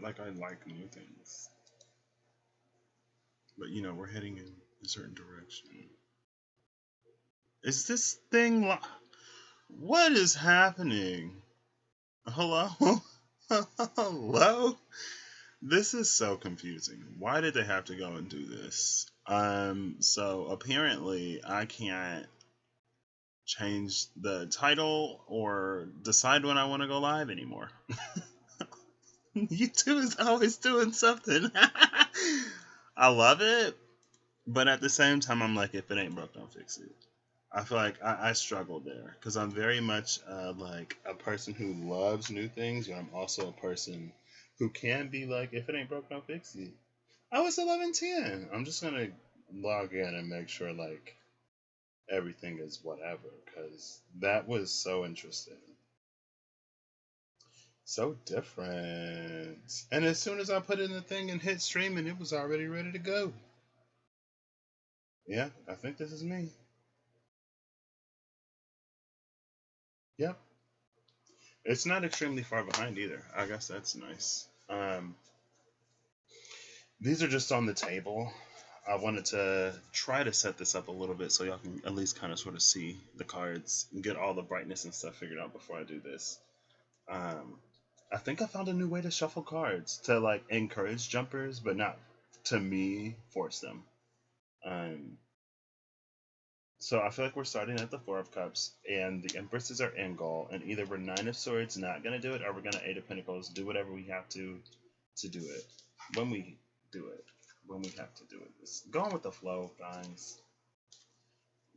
Like I like new things, but you know we're heading in a certain direction. Is this thing? What is happening? Hello? Hello? This is so confusing. Why did they have to go and do this? So apparently I can't change the title or decide when I want to go live anymore. YouTube is always doing something. I love it, but at the same time, I'm like, if it ain't broke, don't fix it. I feel like I struggle there because I'm very much like a person who loves new things, but I'm also a person who can be like, if it ain't broke, don't fix it. I was 11:10. I'm just gonna log in and make sure like everything is whatever because that was so interesting, so different. And as soon as I put in the thing and hit stream, and it was already ready to go. Yeah, I think this is me. Yep. It's not extremely far behind either. I guess that's nice. These are just on the table. I wanted to try to set this up a little bit so y'all can at least kind of sort of see the cards and get all the brightness and stuff figured out before I do this. Um, I think I found a new way to shuffle cards to like encourage jumpers, but not to me force them. Um, so I feel like we're starting at the Four of Cups, and the Empresses are in Gaul, and either we're Nine of Swords not gonna do it, or we're gonna Eight of Pentacles do whatever we have to do it when we do it when we have to do it. It's going with the flow, guys.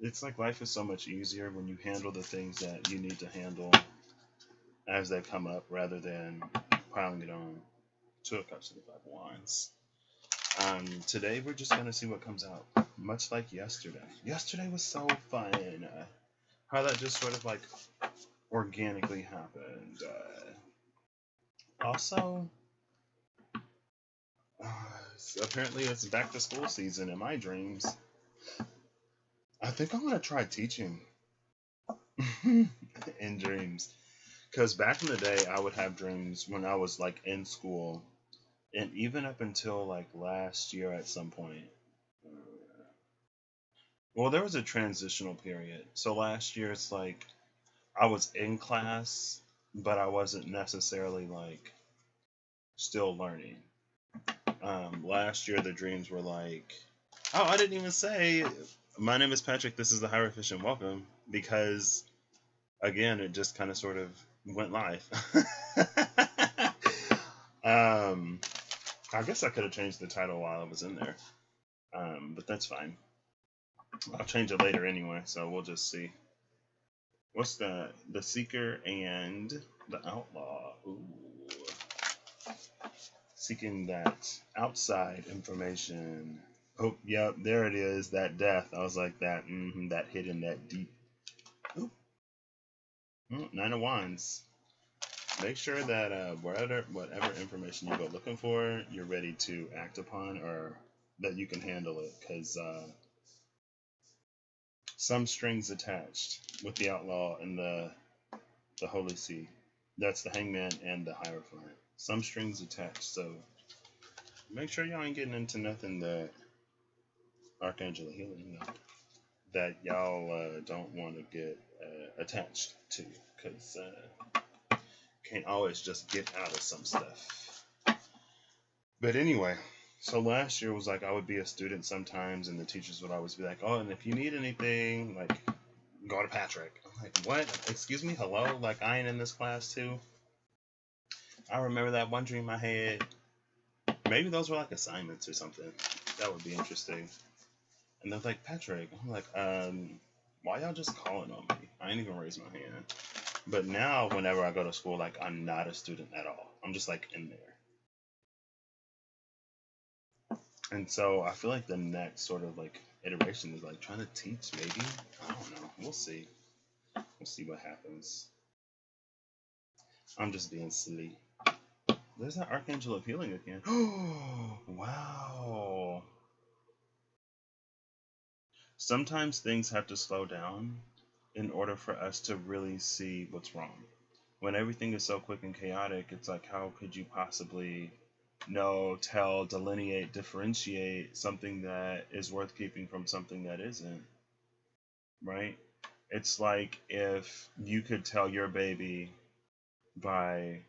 It's like life is so much easier when you handle the things that you need to handle as they come up rather than piling it on. Two of Cups to the Five of Wands. Today we're just gonna see what comes out. Much like yesterday. Yesterday was so fun. How that just sort of like organically happened. Also, apparently it's back to school season in my dreams. I think I'm gonna try teaching in dreams. Because back in the day, I would have dreams when I was like in school, and even up until like last year at some point. Well, there was a transitional period. So last year, it's like I was in class, but I wasn't necessarily like still learning. Last year, the dreams were like, oh, I didn't even say, my name is Patrick, this is the Hierophant, welcome, because again, it just kind of sort of went live. um, I guess I could have changed the title while I was in there, but that's fine. I'll change it later anyway, so we'll just see. What's the Seeker and the Outlaw? Ooh. Seeking that outside information. Oh, yep, there it is. That death. I was like that. That hidden, that deep. Ooh. Nine of Wands. Make sure that whatever information you go looking for, you're ready to act upon, or that you can handle it. Because some strings attached with the Outlaw and the Holy See. That's the Hangman and the Hierophant. Some strings attached. So make sure y'all ain't getting into nothing that Archangel of Healing that y'all don't want to get attached to, because can't always just get out of some stuff. But anyway, so last year was like I would be a student sometimes, and the teachers would always be like, "Oh, and if you need anything, like go to Patrick." I'm like, "What? Excuse me? Hello? Like I ain't in this class too?" I remember that one dream I had. Maybe those were like assignments or something. That would be interesting. And they're like, Patrick. I'm like, why y'all just calling on me? I ain't even raised my hand. But now, whenever I go to school, like, I'm not a student at all. I'm just, like, in there. And so I feel like the next sort of, like, iteration is, like, trying to teach, maybe? I don't know. We'll see. We'll see what happens. I'm just being silly. There's that Archangel of Healing again. Wow. Sometimes things have to slow down in order for us to really see what's wrong. When everything is so quick and chaotic, it's like, how could you possibly know, tell, delineate, differentiate something that is worth keeping from something that isn't, right? It's like if you could tell your baby by,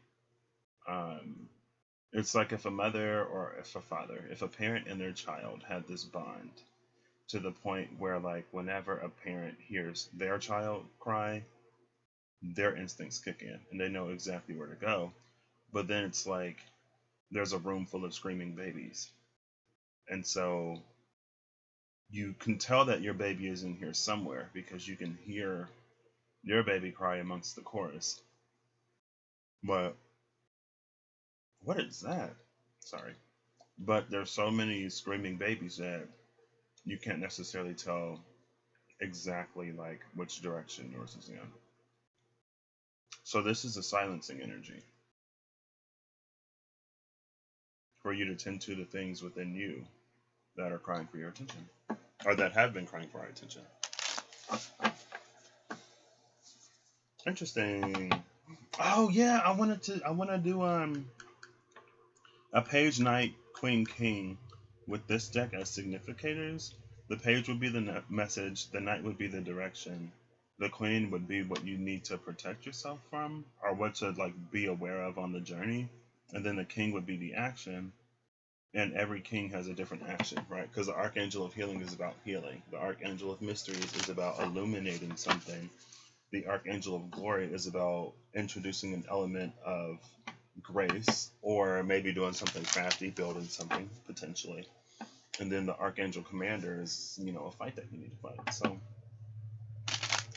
um, it's like if a mother or if a father, if a parent and their child had this bond to the point where, like, whenever a parent hears their child cry, their instincts kick in and they know exactly where to go. But then it's like there's a room full of screaming babies. And so you can tell that your baby is in here somewhere because you can hear your baby cry amongst the chorus. But what is that? Sorry. But there's so many screaming babies that you can't necessarily tell exactly like which direction yours is in. So this is a silencing energy for you to tend to the things within you that are crying for your attention, or that have been crying for our attention. Interesting. Oh yeah, I want to do a page knight queen king with this deck as significators. The page would be the message, the knight would be the direction, the queen would be what you need to protect yourself from or what to like be aware of on the journey, and then the king would be the action. And every king has a different action, right? Because the archangel of healing is about healing, the archangel of mysteries is about illuminating something, the archangel of glory is about introducing an element of grace or maybe doing something crafty, building something potentially. And then the archangel commander is, you know, a fight that you need to fight. So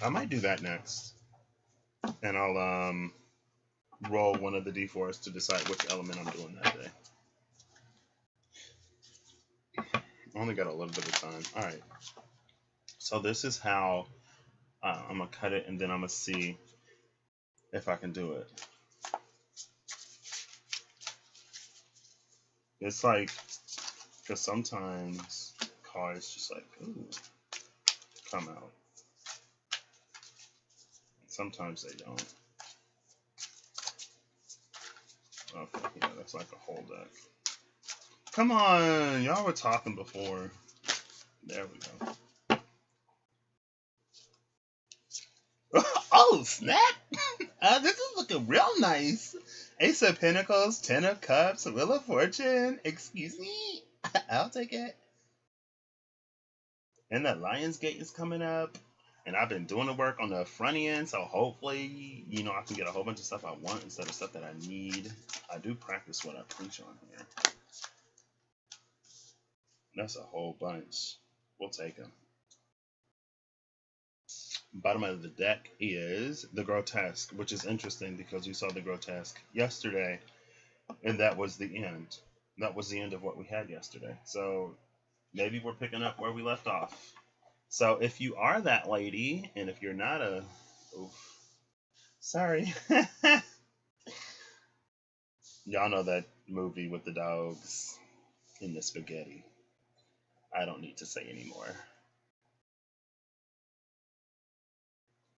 I might do that next, and I'll roll one of the d4s to decide which element I'm doing that day. I only got a little bit of time. All right. So this is how I'm gonna cut it, and then I'm gonna see if I can do it. It's like, because sometimes cards just like, ooh, come out. Sometimes they don't. Okay, yeah, that's like a whole deck. Come on, y'all were talking before. There we go. Oh, snap! This is looking real nice. Ace of Pentacles, Ten of Cups, Wheel of Fortune. Excuse me? I'll take it. And the Lionsgate is coming up. And I've been doing the work on the front end, so hopefully, you know, I can get a whole bunch of stuff I want instead of stuff that I need. I do practice what I preach on here. That's a whole bunch. We'll take them. Bottom of the deck is the Grotesque, which is interesting because we saw the Grotesque yesterday, and that was the end. That was the end of what we had yesterday. So maybe we're picking up where we left off. So if you are that lady, and if you're not a... Oof. Sorry. Y'all know that movie with the dogs in the spaghetti. I don't need to say anymore.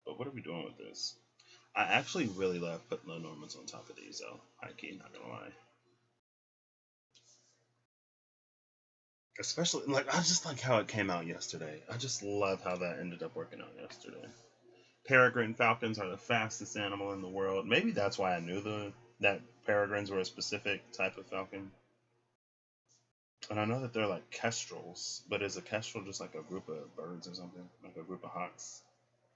But what are we doing with this? I actually really love putting the Normans on top of these, though. High key, not gonna lie. Especially, like, I just like how it came out yesterday. I just love how that ended up working out yesterday. Peregrine falcons are the fastest animal in the world. Maybe that's why I knew that peregrines were a specific type of falcon. And I know that they're like kestrels, but is a kestrel just like a group of birds or something? Like a group of hawks?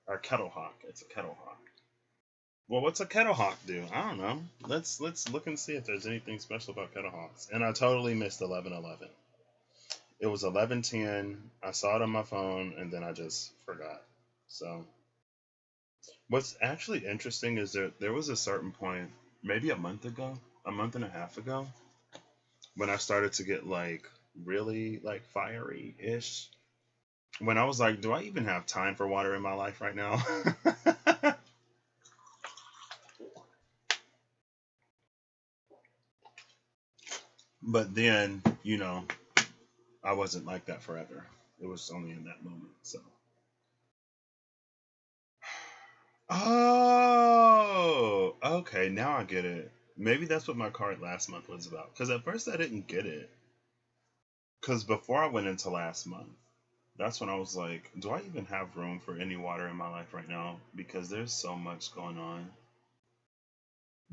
Or a kettle hawk. It's a kettle hawk. Well, what's a kettle hawk do? I don't know. Let's look and see if there's anything special about kettle hawks. And I totally missed 11:11. It was 11:10. I saw it on my phone, and then I just forgot. So, what's actually interesting is there was a certain point, maybe a month ago, a month and a half ago, when I started to get like really like fiery-ish. When I was like, do I even have time for water in my life right now? But then, you know, I wasn't like that forever. It was only in that moment. So. Oh, okay. Now I get it. Maybe that's what my card last month was about. Because at first I didn't get it. Because before I went into last month, that's when I was like, do I even have room for any water in my life right now? Because there's so much going on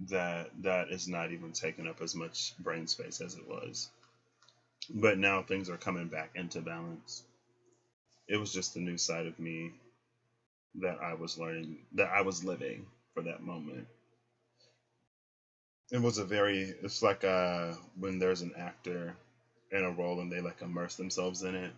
that is not even taking up as much brain space as it was. But now things are coming back into balance. It was just a new side of me that I was learning, that I was living for that moment. It's like when there's an actor in a role and they like immerse themselves in it.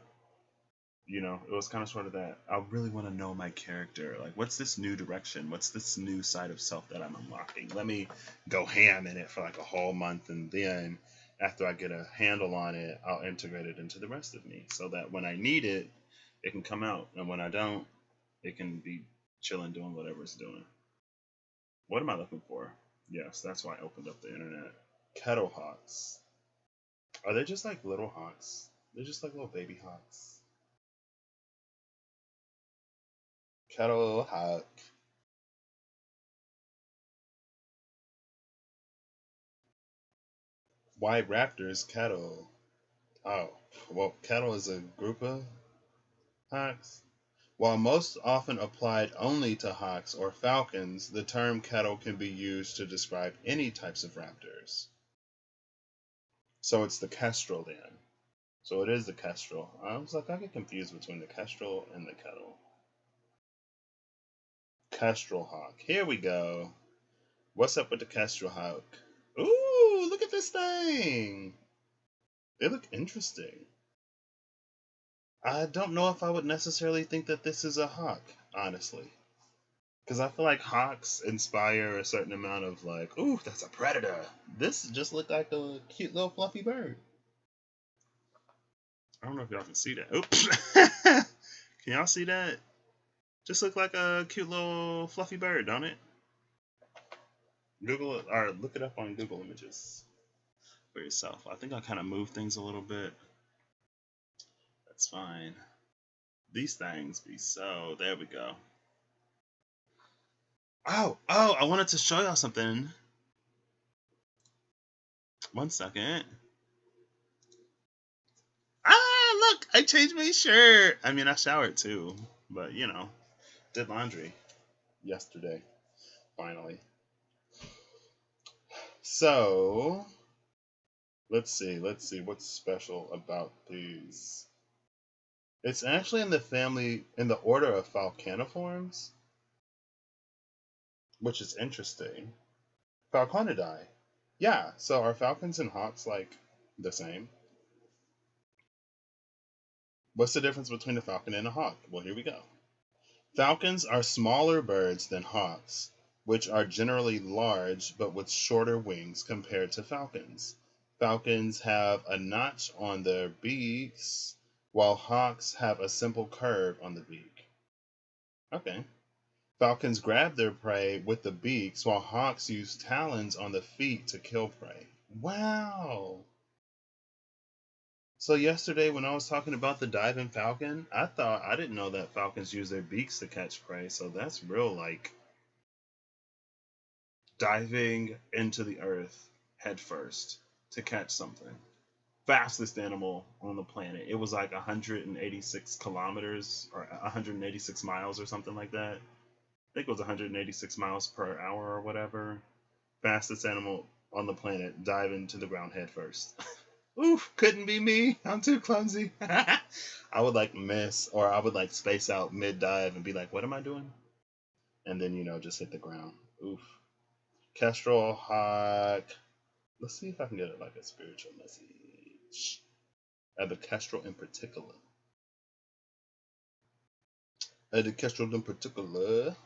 It was kind of sort of that. I really want to know my character. Like, what's this new direction? What's this new side of self that I'm unlocking? Let me go ham in it for like a whole month, and then after I get a handle on it, I'll integrate it into the rest of me so that when I need it, it can come out. And when I don't, it can be chilling doing whatever it's doing. What am I looking for? Yes, that's why I opened up the internet. Kettle hawks. Are they just like little hawks? They're just like little baby hawks. Kettle hawk. White raptors, kettle. Oh, well, kettle is a group of hawks. While most often applied only to hawks or falcons, the term kettle can be used to describe any types of raptors. So it's the kestrel then. So it is the kestrel. I was like, I get confused between the kestrel and the kettle. Kestrel hawk. Here we go. What's up with the kestrel hawk? Ooh, look at this thing. They look interesting. I don't know if I would necessarily think that this is a hawk, honestly. Because I feel like hawks inspire a certain amount of like, ooh, that's a predator. This just looked like a cute little fluffy bird. I don't know if y'all can see that. Oops. Can y'all see that? Just look like a cute little fluffy bird, don't it? Google it or look it up on Google Images for yourself. I think I kind of moved things a little bit. That's fine. These things be so. There we go. Oh, I wanted to show y'all something. One second. Look, I changed my shirt. I mean, I showered too, but did laundry yesterday, finally. So, let's see what's special about these. It's actually in the order of Falconiforms, which is interesting. Falconidae. Yeah, so are falcons and hawks like the same? What's the difference between a falcon and a hawk? Well, here we go. Falcons are smaller birds than hawks, which are generally large but with shorter wings compared to falcons. Falcons have a notch on their beaks, while hawks have a simple curve on the beak. Okay. Falcons grab their prey with the beaks, while hawks use talons on the feet to kill prey. Wow! So yesterday when I was talking about the diving falcon, I didn't know that falcons use their beaks to catch prey. So that's real like diving into the earth head first to catch something. Fastest animal on the planet. It was like 186 kilometers or 186 miles or something like that. I think it was 186 miles per hour or whatever. Fastest animal on the planet diving to the ground head first. Oof, couldn't be me. I'm too clumsy. I would like miss, or I would like space out mid dive and be like, what am I doing? And then, just hit the ground. Oof. Kestrel hawk. Let's see if I can get it like a spiritual message. The kestrel in particular. The kestrel in particular.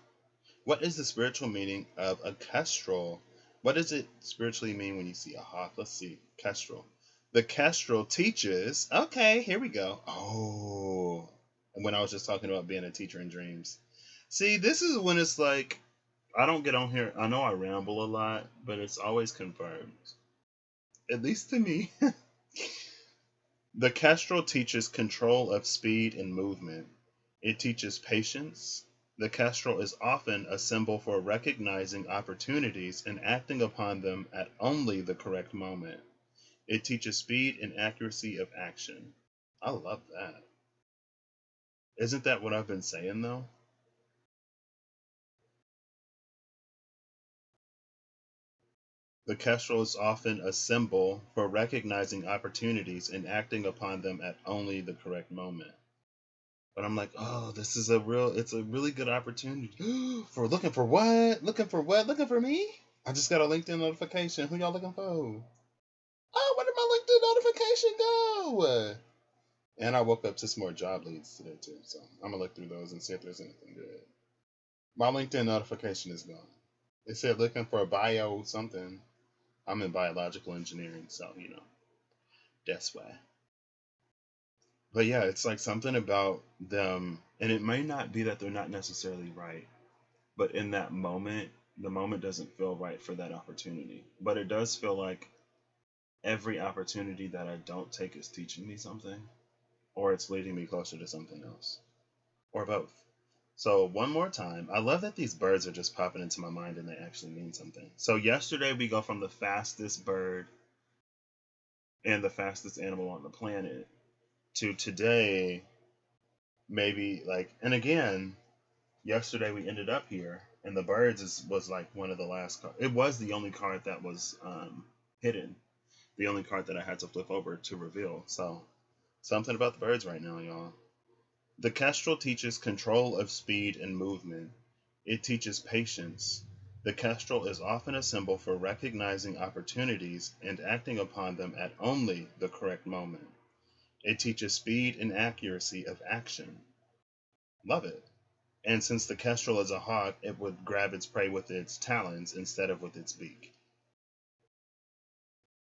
What is the spiritual meaning of a kestrel? What does it spiritually mean when you see a hawk? Let's see. Kestrel. The kestrel teaches. Okay, here we go. Oh, when I was just talking about being a teacher in dreams. See, this is when it's like, I don't get on here. I know I ramble a lot, but it's always confirmed. At least to me. The kestrel teaches control of speed and movement. It teaches patience, The kestrel is often a symbol for recognizing opportunities and acting upon them at only the correct moment. It teaches speed and accuracy of action. I love that. Isn't that what I've been saying though? The kestrel is often a symbol for recognizing opportunities and acting upon them at only the correct moment. But I'm like, oh, it's a really good opportunity for looking for what? Looking for what? Looking for me? I just got a LinkedIn notification. Who y'all looking for? Oh, where did my LinkedIn notification go? And I woke up to some more job leads today too, so I'm gonna look through those and see if there's anything good. My LinkedIn notification is gone. It said looking for a bio something. I'm in biological engineering, so that's why. But yeah, it's like something about them, and it may not be that they're not necessarily right, but in that moment, the moment doesn't feel right for that opportunity. But it does feel like every opportunity that I don't take is teaching me something, or it's leading me closer to something else, or both. So one more time, I love that these birds are just popping into my mind and they actually mean something. So yesterday we go from the fastest bird and the fastest animal on the planet to today, maybe like, and again, yesterday we ended up here, and the birds was like one of the last cards. It was the only card that was hidden, the only card that I had to flip over to reveal. So something about the birds right now, y'all. The kestrel teaches control of speed and movement. It teaches patience. The kestrel is often a symbol for recognizing opportunities and acting upon them at only the correct moment. It teaches speed and accuracy of action. Love it. And since the kestrel is a hawk, it would grab its prey with its talons instead of with its beak.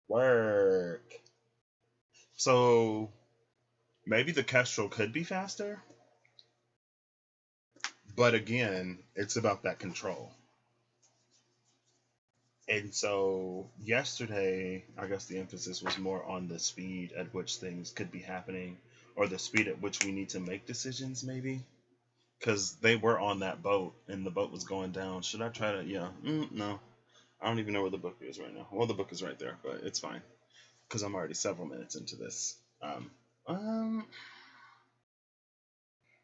Work. So maybe the kestrel could be faster, but again, it's about that control. And so yesterday, I guess the emphasis was more on the speed at which things could be happening, or the speed at which we need to make decisions, maybe. Because they were on that boat, and the boat was going down. Should I try to? Yeah. No. I don't even know where the book is right now. Well, the book is right there, but it's fine. Because I'm already several minutes into this. Um,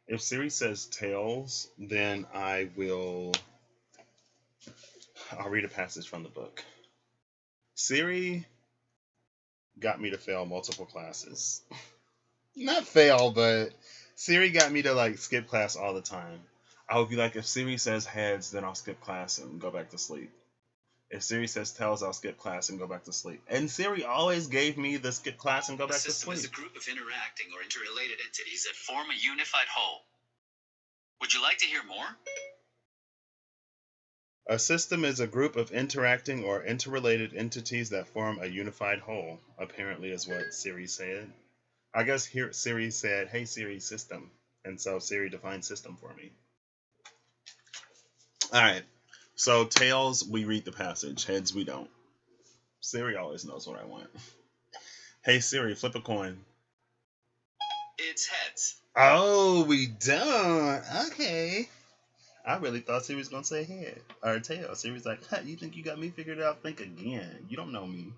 if Siri says tails, then I'll read a passage from the book. Siri got me to fail multiple classes. Not fail, but Siri got me to like skip class all the time. I would be like, if Siri says heads, then I'll skip class and go back to sleep. If Siri says tails, I'll skip class and go back to sleep. And Siri always gave me the skip class and go back to sleep. A system is a group of interacting or interrelated entities that form a unified whole. Would you like to hear more? A system is a group of interacting or interrelated entities that form a unified whole, apparently is what Siri said. I guess here Siri said, hey Siri, system. And so Siri defined system for me. Alright, so tails, we read the passage. Heads, we don't. Siri always knows what I want. Hey Siri, flip a coin. It's heads. Oh, we don't. Okay. I really thought Siri was going to say head or tail. Siri's like, huh, you think you got me figured out? Think again. You don't know me.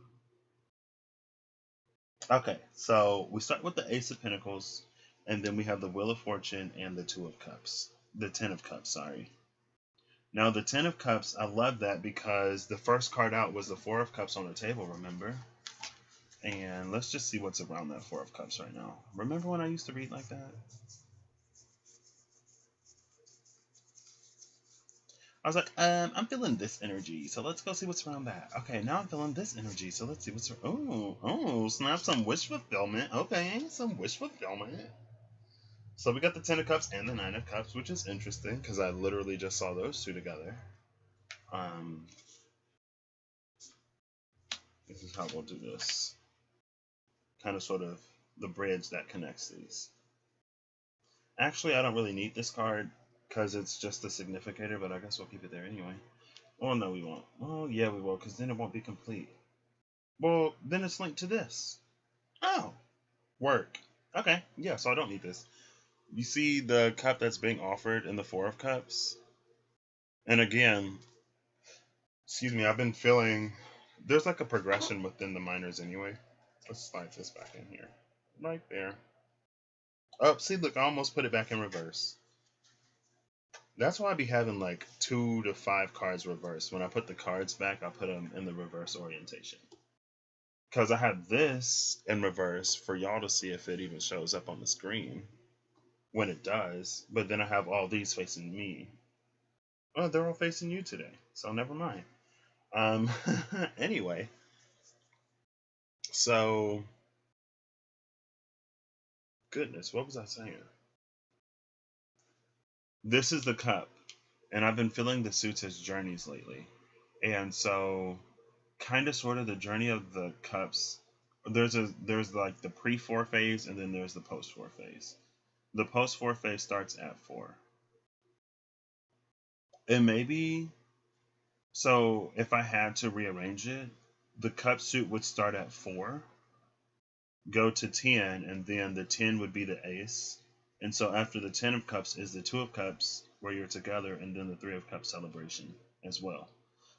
Okay, so we start with the Ace of Pentacles, and then we have the Wheel of Fortune and the Two of Cups. The Ten of Cups, sorry. Now, the Ten of Cups, I love that because the first card out was the Four of Cups on the table, remember? And let's just see what's around that Four of Cups right now. Remember when I used to read like that? I was like, I'm feeling this energy, so let's go see what's around that. Okay, now I'm feeling this energy, so let's see what's around. Oh, snap, some wish fulfillment. Okay, some wish fulfillment. So we got the Ten of Cups and the Nine of Cups, which is interesting, because I literally just saw those two together. This is how we'll do this. Kind of sort of the bridge that connects these. Actually, I don't really need this card, because it's just a significator, but I guess we'll keep it there anyway. Well, no, we won't. Well, yeah, we will, because then it won't be complete. Well, then it's linked to this. Oh, work. Okay, yeah, so I don't need this. You see the cup that's being offered in the Four of Cups? And again, excuse me, I've been feeling there's like a progression within the minors anyway. Let's slide this back in here. Right there. Oh, see, look, I almost put it back in reverse. That's why I be having like 2 to 5 cards reversed. When I put the cards back, I put them in the reverse orientation. Because I have this in reverse for y'all to see if it even shows up on the screen when it does. But then I have all these facing me. Oh, they're all facing you today, so never mind. Anyway, so goodness, what was I saying? This is the cup, and I've been feeling the suits as journeys lately, and so kind of sort of the journey of the cups. There's like the pre-4 phase, and then there's the post-4 phase. The post-4 phase starts at 4. And maybe so if I had to rearrange it, the cup suit would start at 4, go to 10, and then the 10 would be the ace. And so after the 10 of cups is the 2 of cups where you're together, and then the 3 of cups celebration as well.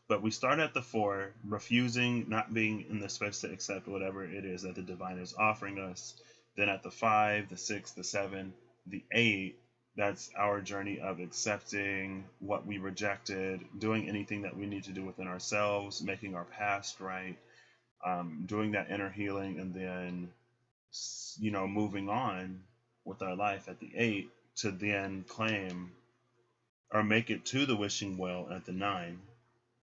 But we start at the 4, refusing, not being in the space to accept whatever it is that the divine is offering us. Then at the 5, the 6, the 7, the 8, that's our journey of accepting what we rejected, doing anything that we need to do within ourselves, making our past right, doing that inner healing, and then, moving on with our life at the 8 to then claim or make it to the wishing well at the 9,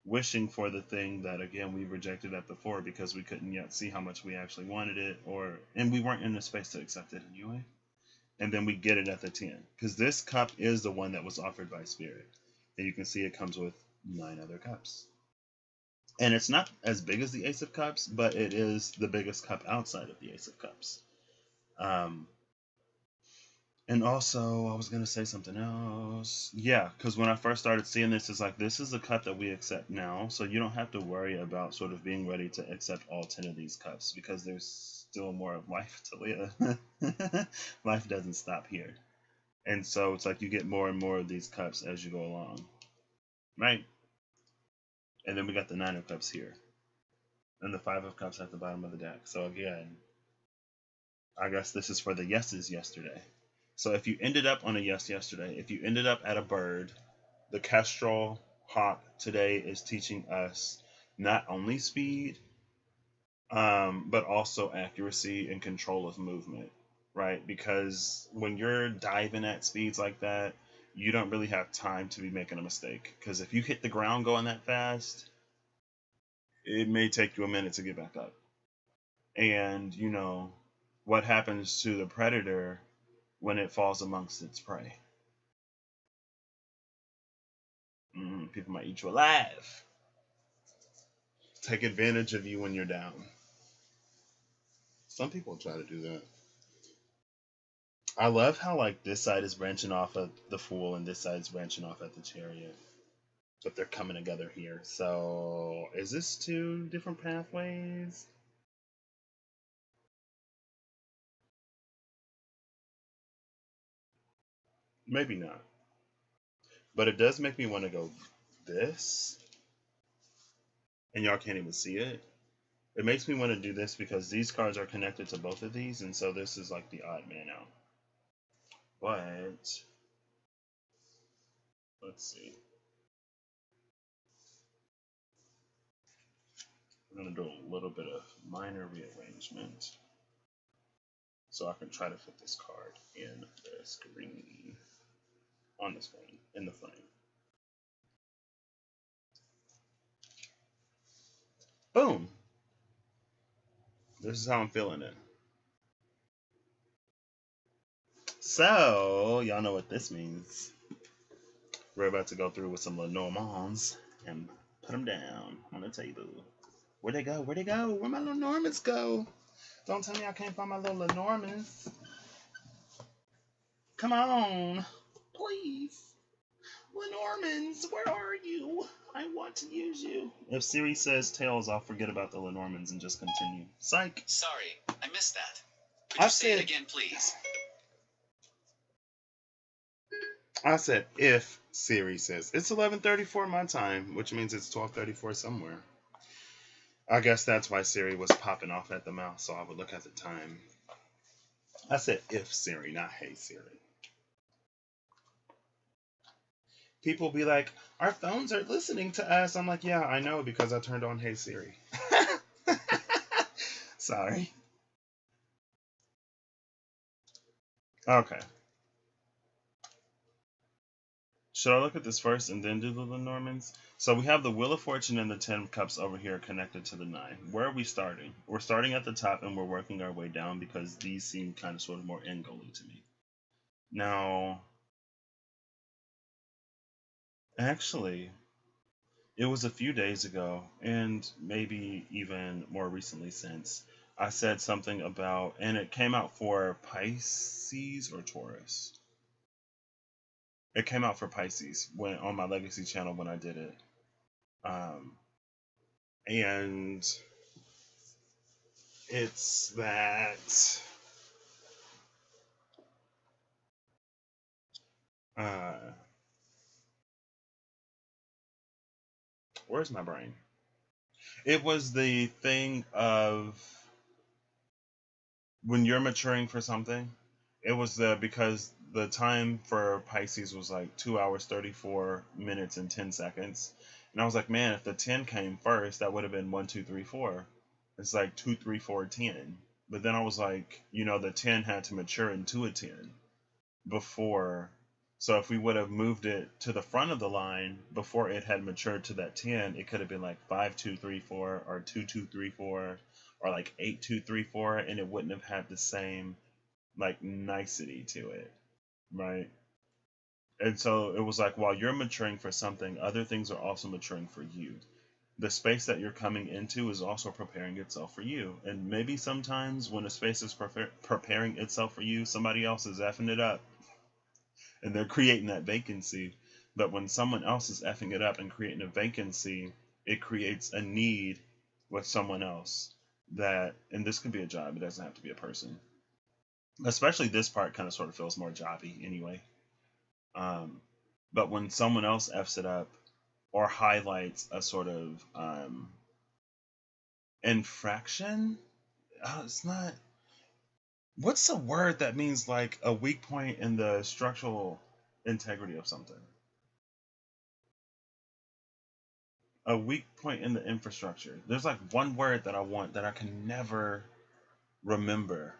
wishing for the thing that again we rejected at the 4 because we couldn't yet see how much we actually wanted it, and we weren't in the space to accept it anyway. And then we get it at the 10, because this cup is the one that was offered by Spirit, and you can see it comes with 9 other cups, and it's not as big as the Ace of Cups, but it is the biggest cup outside of the Ace of Cups. And also, I was going to say something else. Yeah, because when I first started seeing this, it's like, this is the cup that we accept now. So you don't have to worry about sort of being ready to accept all 10 of these cups, because there's still more of life to live. Life doesn't stop here. And so it's like you get more and more of these cups as you go along. Right? And then we got the 9 of Cups here. And the 5 of Cups at the bottom of the deck. So again, I guess this is for the yeses yesterday. So if you ended up on a yes yesterday, if you ended up at a bird, the Kestrel Hawk today is teaching us not only speed, but also accuracy and control of movement, right? Because when you're diving at speeds like that, you don't really have time to be making a mistake. Because if you hit the ground going that fast, it may take you a minute to get back up. And, what happens to the predator when it falls amongst its prey? People might eat you alive. Take advantage of you when you're down. Some people try to do that. I love how like this side is branching off of the Fool and this side is branching off at the Chariot. But they're coming together here. So is this 2 different pathways? Maybe not. But it does make me want to go this. And y'all can't even see it. It makes me want to do this because these cards are connected to both of these, and so this is like the odd man out. But let's see. I'm going to do a little bit of minor rearrangement so I can try to fit this card in the screen, on the screen, in the frame. Boom! This is how I'm feeling it. So, y'all know what this means. We're about to go through with some Lenormands and put them down on the table. Where'd they go? Where'd they go? Where'd my Lenormands go? Don't tell me I can't find my little Lenormands. Come on. Please. Lenormands, where are you? I want to use you. If Siri says tails, I'll forget about the Lenormands and just continue. Psych. Sorry, I missed that. Could you say it again, please? I said if Siri says it's 11:34 my time, which means it's 12:34 somewhere. I guess that's why Siri was popping off at the mouth, so I would look at the time. I said if Siri, not hey Siri. People be like, our phones are listening to us. I'm like, yeah, I know because I turned on hey Siri. Sorry. Okay. Should I look at this first and then do the Lenormands? So we have the Wheel of Fortune and the Ten of Cups over here connected to the Nine. Where are we starting? We're starting at the top and we're working our way down because these seem kind of sort of more end goally to me. Now, actually, it was a few days ago, and maybe even more recently since, I said something about, and it came out for Pisces or Taurus. It came out for Pisces when on my Legacy channel when I did it. Um, and it's that uh, where's my brain? It was the thing of when you're maturing for something. It was because the time for Pisces was like 2 hours 34 minutes and 10 seconds, and I was like, man, if the 10 came first, that would have been 1, 2, 3, 4. It's like 2, 3, 4, 10. But then I was like, the 10 had to mature into a 10 before. So if we would have moved it to the front of the line before it had matured to that 10, it could have been like 5, 2, 3, 4 or 2, 2, 3, 4 or like 8, 2, 3, 4, and it wouldn't have had the same like nicety to it, right? And so it was like while you're maturing for something, other things are also maturing for you. The space that you're coming into is also preparing itself for you. And maybe sometimes when a space is preparing itself for you, somebody else is effing it up and they're creating that vacancy. But when someone else is effing it up and creating a vacancy, it creates a need with someone else that, and this could be a job, it doesn't have to be a person. Especially this part kind of sort of feels more jobby anyway. But when someone else f's it up or highlights a sort of infraction, it's not. What's the word that means like a weak point in the structural integrity of something? A weak point in the infrastructure. There's like one word that I want that I can never remember.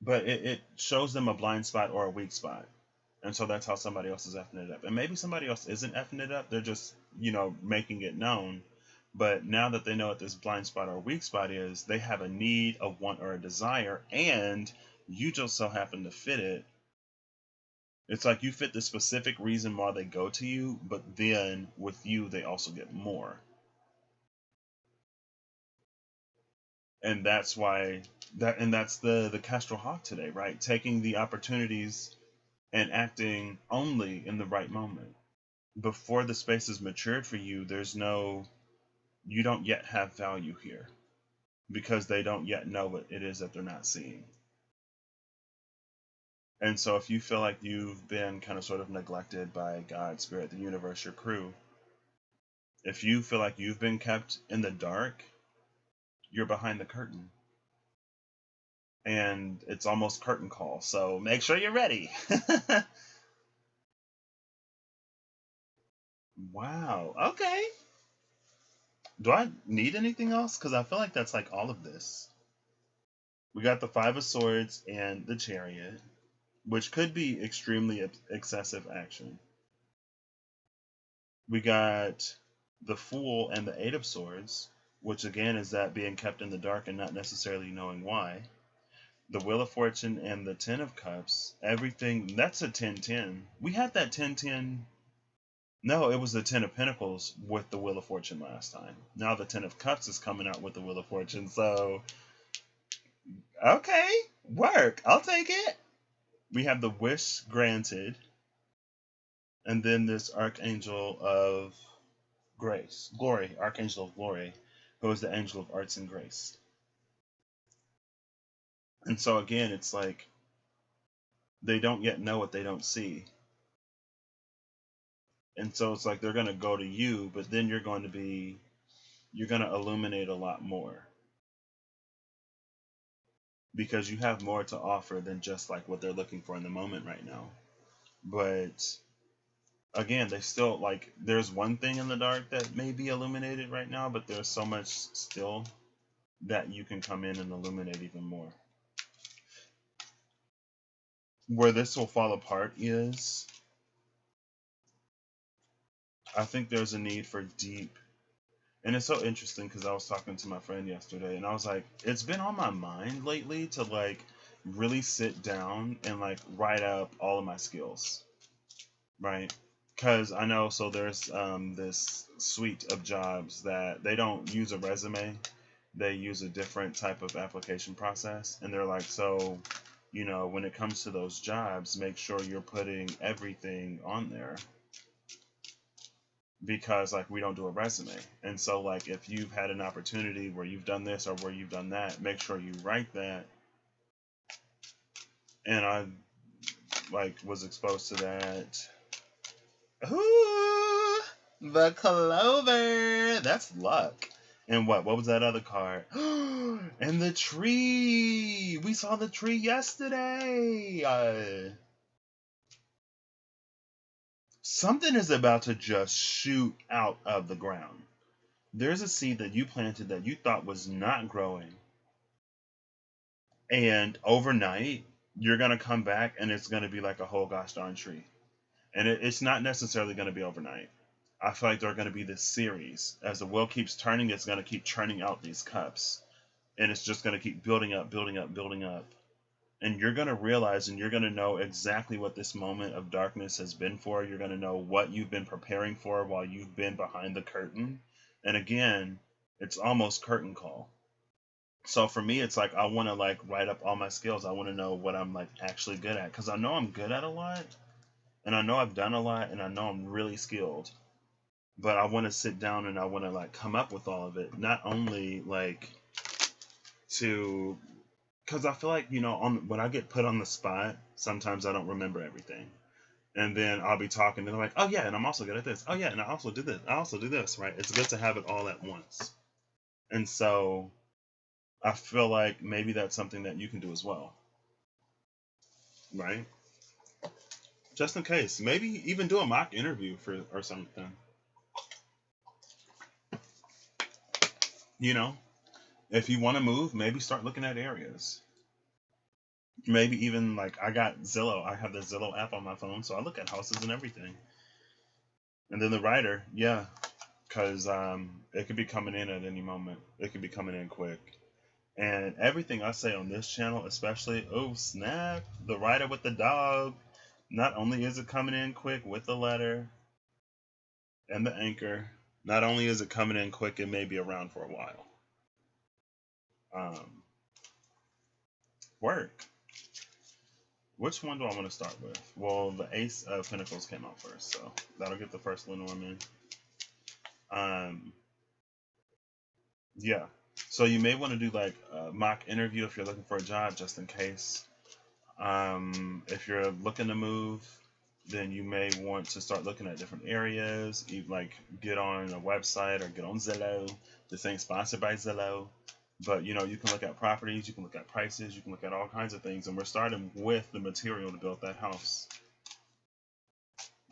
But it shows them a blind spot or a weak spot. And so that's how somebody else is effing it up. And maybe somebody else isn't effing it up. They're just, making it known. But now that they know what this blind spot or weak spot is, they have a need, a want, or a desire, and you just so happen to fit it. It's like you fit the specific reason why they go to you, but then with you, they also get more. And that's why that's the Kestrel Hawk today, right? Taking the opportunities and acting only in the right moment. Before the space is matured for you, you don't yet have value here because they don't yet know what it is that they're not seeing. And so if you feel like you've been kind of sort of neglected by God, Spirit, the universe, your crew, if you feel like you've been kept in the dark, you're behind the curtain. And it's almost curtain call, so make sure you're ready. Wow. Okay. Do I need anything else? Because I feel like that's like all of this. We got the Five of Swords and the Chariot, which could be extremely excessive action. We got the Fool and the Eight of Swords, which again is that being kept in the dark and not necessarily knowing why. The Wheel of Fortune and the Ten of Cups, everything, that's a 10-10. We had that 10-10. No, it was the Ten of Pentacles with the Wheel of Fortune last time. Now the Ten of Cups is coming out with the Wheel of Fortune. So, okay, work. I'll take it. We have the Wish Granted. And then this Archangel of Glory, Archangel of Glory, who is the Angel of Arts and Grace. And so again, it's like they don't yet know what they don't see. And so it's like they're going to go to you, but then you're going to illuminate a lot more because you have more to offer than just like what they're looking for in the moment right now. But again, they still like there's one thing in the dark that may be illuminated right now, but there's so much still that you can come in and illuminate even more. Where this will fall apart is I think there's a need for deep, and it's so interesting because I was talking to my friend yesterday and I was like, it's been on my mind lately to like really sit down and like write up all of my skills, right? Because I know, so there's this suite of jobs that they don't use a resume, they use a different type of application process, and they're like, so when it comes to those jobs, make sure you're putting everything on there because like we don't do a resume. And so like if you've had an opportunity where you've done this or where you've done that, make sure you write that. And I like was exposed to that. Ooh, the clover. That's luck. And what was that other card? And the tree. We saw the tree yesterday. Something is about to just shoot out of the ground. There's a seed that you planted that you thought was not growing. And overnight, you're going to come back and it's going to be like a whole gosh darn tree. And it's not necessarily going to be overnight. I feel like they're going to be this series. As the wheel keeps turning, it's going to keep churning out these cups. And it's just going to keep building up, building up, building up. And you're going to realize and you're going to know exactly what this moment of darkness has been for. You're going to know what you've been preparing for while you've been behind the curtain. And again, it's almost curtain call. So for me, it's like I want to like write up all my skills. I want to know what I'm like actually good at, because I know I'm good at a lot, and I know I've done a lot, and I know I'm really skilled. But I want to sit down and I want to like come up with all of it, not only like to, because I feel like when I get put on the spot, sometimes I don't remember everything, and then I'll be talking and they're like, oh yeah, and I'm also good at this. Oh yeah, and I also do this. I also do this. Right? It's good to have it all at once, and so I feel like maybe that's something that you can do as well, right? Just in case, maybe even do a mock interview or something. If you want to move, maybe start looking at areas. Maybe even like I got Zillow. I have the Zillow app on my phone, so I look at houses and everything. And then the writer, yeah, because it could be coming in at any moment. It could be coming in quick. And everything I say on this channel, especially, oh snap, the writer with the dog, not only is it coming in quick with the letter and the anchor, not only is it coming in quick, it may be around for a while. Work. Which one do I want to start with? Well, the Ace of Pentacles came out first, so that'll get the first Lenormand. Yeah. So you may want to do like a mock interview if you're looking for a job, just in case. If you're looking to move, then you may want to start looking at different areas. Like get on a website or get on Zillow. This ain't sponsored by Zillow, but you can look at properties, you can look at prices, you can look at all kinds of things. And we're starting with the material to build that house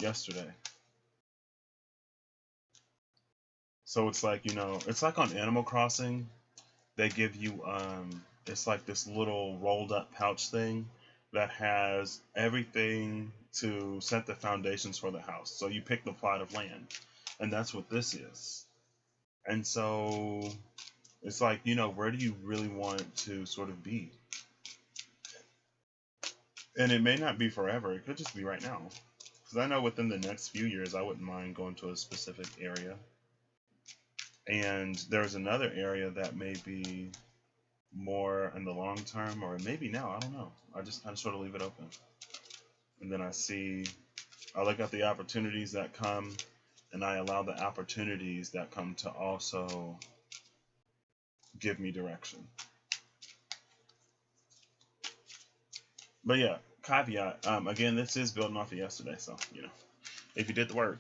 yesterday. So it's like, it's like on Animal Crossing, they give you, it's like this little rolled up pouch thing that has everything to set the foundations for the house. So you pick the plot of land, and that's what this is. And so it's like, where do you really want to sort of be? And it may not be forever. It could just be right now. Because I know within the next few years, I wouldn't mind going to a specific area. And there's another area that may be more in the long term, or maybe now, I don't know. I just kind of sort of leave it open. And then I look at the opportunities that come, and I allow the opportunities that come to also give me direction. But yeah, caveat. Again, this is building off of yesterday, so if you did the work,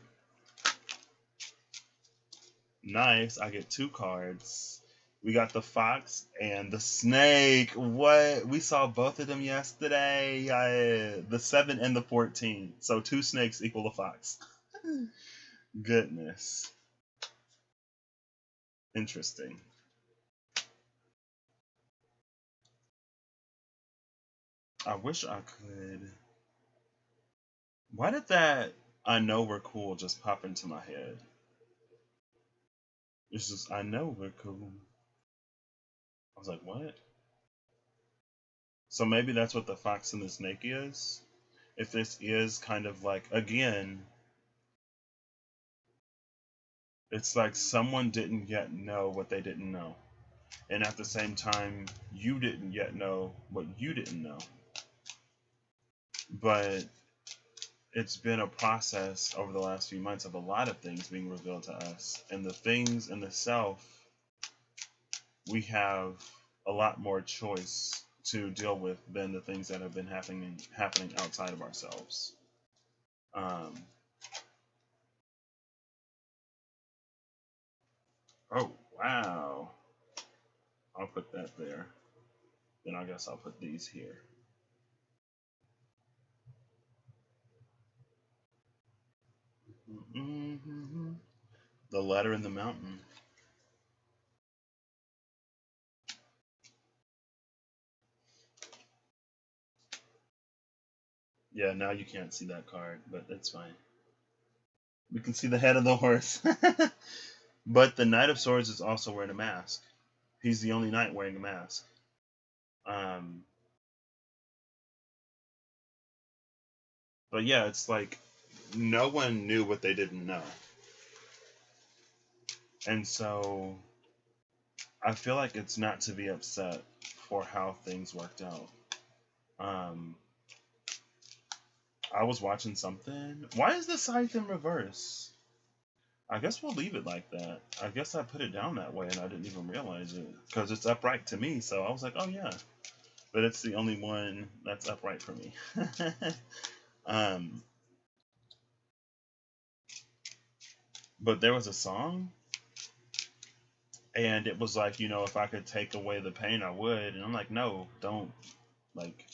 nice. I get 2 cards. We got the fox and the snake. What? We saw both of them yesterday. The 7 and the 14. So 2 snakes equal a fox. Goodness. Interesting. I wish I could. Why did that I know we're cool just pop into my head? It's just I know we're cool. I was like, what? So maybe that's what the fox and the snake is? If this is kind of like, again, it's like someone didn't yet know what they didn't know. And at the same time, you didn't yet know what you didn't know. But it's been a process over the last few months of a lot of things being revealed to us. And the things in the self, we have a lot more choice to deal with than the things that have been happening outside of ourselves. Oh, wow. I'll put that there. Then I guess I'll put these here. Mm-hmm. The letter in the mountain. Yeah, now you can't see that card, but that's fine. We can see the head of the horse. But the Knight of Swords is also wearing a mask. He's the only knight wearing a mask. But yeah, it's like no one knew what they didn't know. And so I feel like it's not to be upset for how things worked out. I was watching something. Why is the scythe in reverse? I guess we'll leave it like that. I guess I put it down that way and I didn't even realize it because it's upright to me. So I was like, oh yeah, but it's the only one that's upright for me. But there was a song, and it was like, if I could take away the pain, I would. And I'm like, no, don't. Like,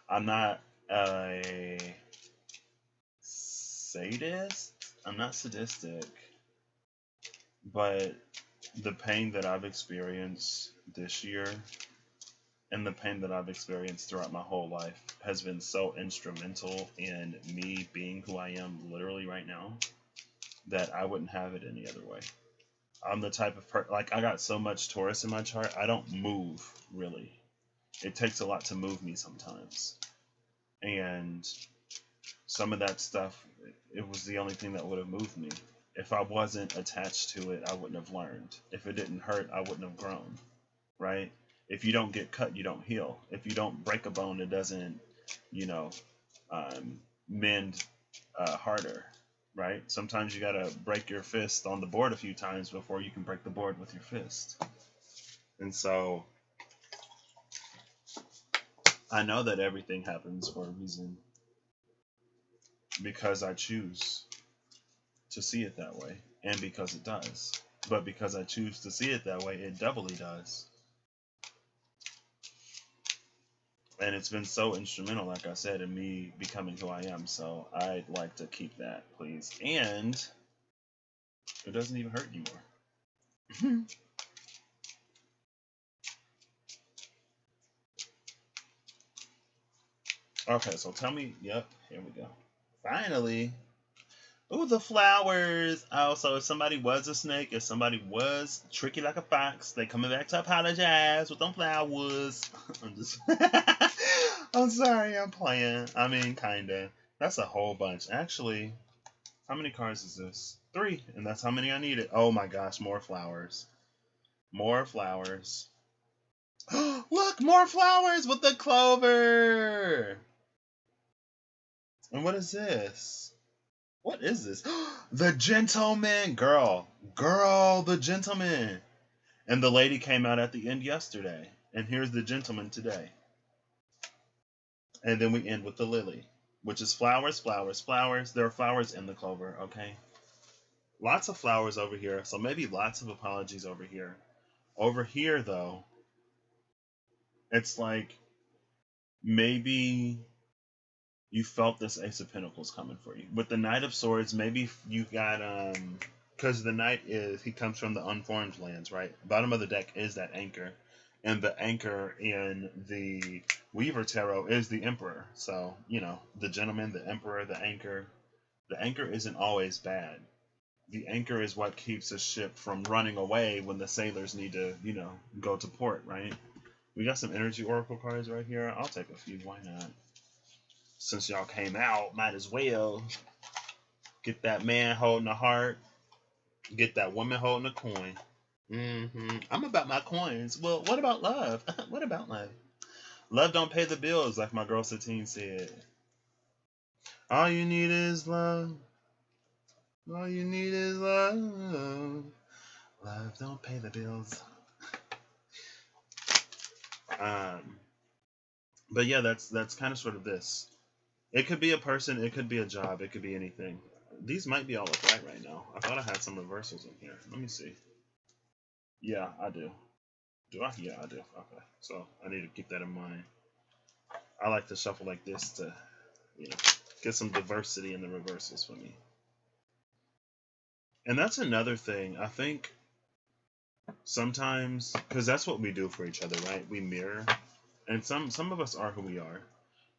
I'm not a sadist. I'm not sadistic. But the pain that I've experienced this year and the pain that I've experienced throughout my whole life has been so instrumental in me being who I am literally right now that I wouldn't have it any other way. I'm the type of person, like, I got so much Taurus in my chart, I don't move, really. It takes a lot to move me sometimes. And some of that stuff, it was the only thing that would have moved me. If I wasn't attached to it, I wouldn't have learned. If it didn't hurt, I wouldn't have grown, right? If you don't get cut, you don't heal. If you don't break a bone, it doesn't, mend harder, right? Sometimes you gotta break your fist on the board a few times before you can break the board with your fist. And so I know that everything happens for a reason because I choose to see it that way, and because it does. But because I choose to see it that way, it doubly does. And it's been so instrumental, like I said, in me becoming who I am. So I'd like to keep that, please. And it doesn't even hurt anymore. Okay, so tell me. Yep, here we go. Finally. Ooh, the flowers. Oh, so if somebody was a snake, if somebody was tricky like a fox, they coming back to apologize with them flowers. I'm just. I'm sorry, I'm playing. I mean, kinda. That's a whole bunch. Actually, how many cards is this? 3, and that's how many I needed. Oh my gosh, more flowers. More flowers. Look, more flowers with the clover. And what is this? What is this? The gentleman. Girl, the gentleman. And the lady came out at the end yesterday. And here's the gentleman today. And then we end with the lily, which is flowers, flowers, flowers. There are flowers in the clover, okay? Lots of flowers over here, so maybe lots of apologies over here. Over here, though, it's like maybe you felt this Ace of Pentacles coming for you. With the Knight of Swords, maybe you got because the Knight he comes from the unformed lands, right? Bottom of the deck is that anchor, and the anchor in the Weaver Tarot is the Emperor. So the gentleman, the Emperor, the anchor. The anchor isn't always bad. The anchor is what keeps a ship from running away when the sailors need to, go to port, right? We got some energy oracle cards right here. I'll take a few. Why not? Since y'all came out, might as well get that man holding a heart, get that woman holding a coin. I'm about my coins. Well, what about love? What about love? Love don't pay the bills, like my girl Satine said. All you need is love. All you need is love. Love don't pay the bills. But yeah, that's kind of sort of this. It could be a person, it could be a job, it could be anything. These might be all upright right now. I thought I had some reversals in here. Let me see. Yeah, I do. Do I? Yeah, I do. Okay. So I need to keep that in mind. I like to shuffle like this to, get some diversity in the reversals for me. And that's another thing. I think sometimes, because that's what we do for each other, right? We mirror. And some of us are who we are.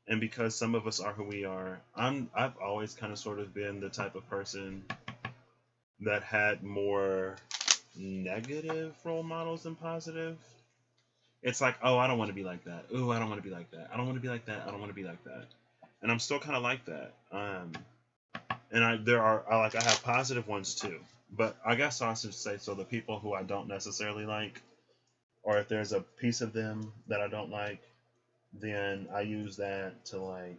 And because some of us are who we are, I've always kind of sort of been the type of person that had more negative role models than positive. It's like, oh, I don't want to be like that. Ooh, I don't want to be like that. I don't want to be like that. I don't want to be like that. And I'm still kind of like that. And I have positive ones too. But I guess I should say, so the people who I don't necessarily like, or if there's a piece of them that I don't like, then I use that to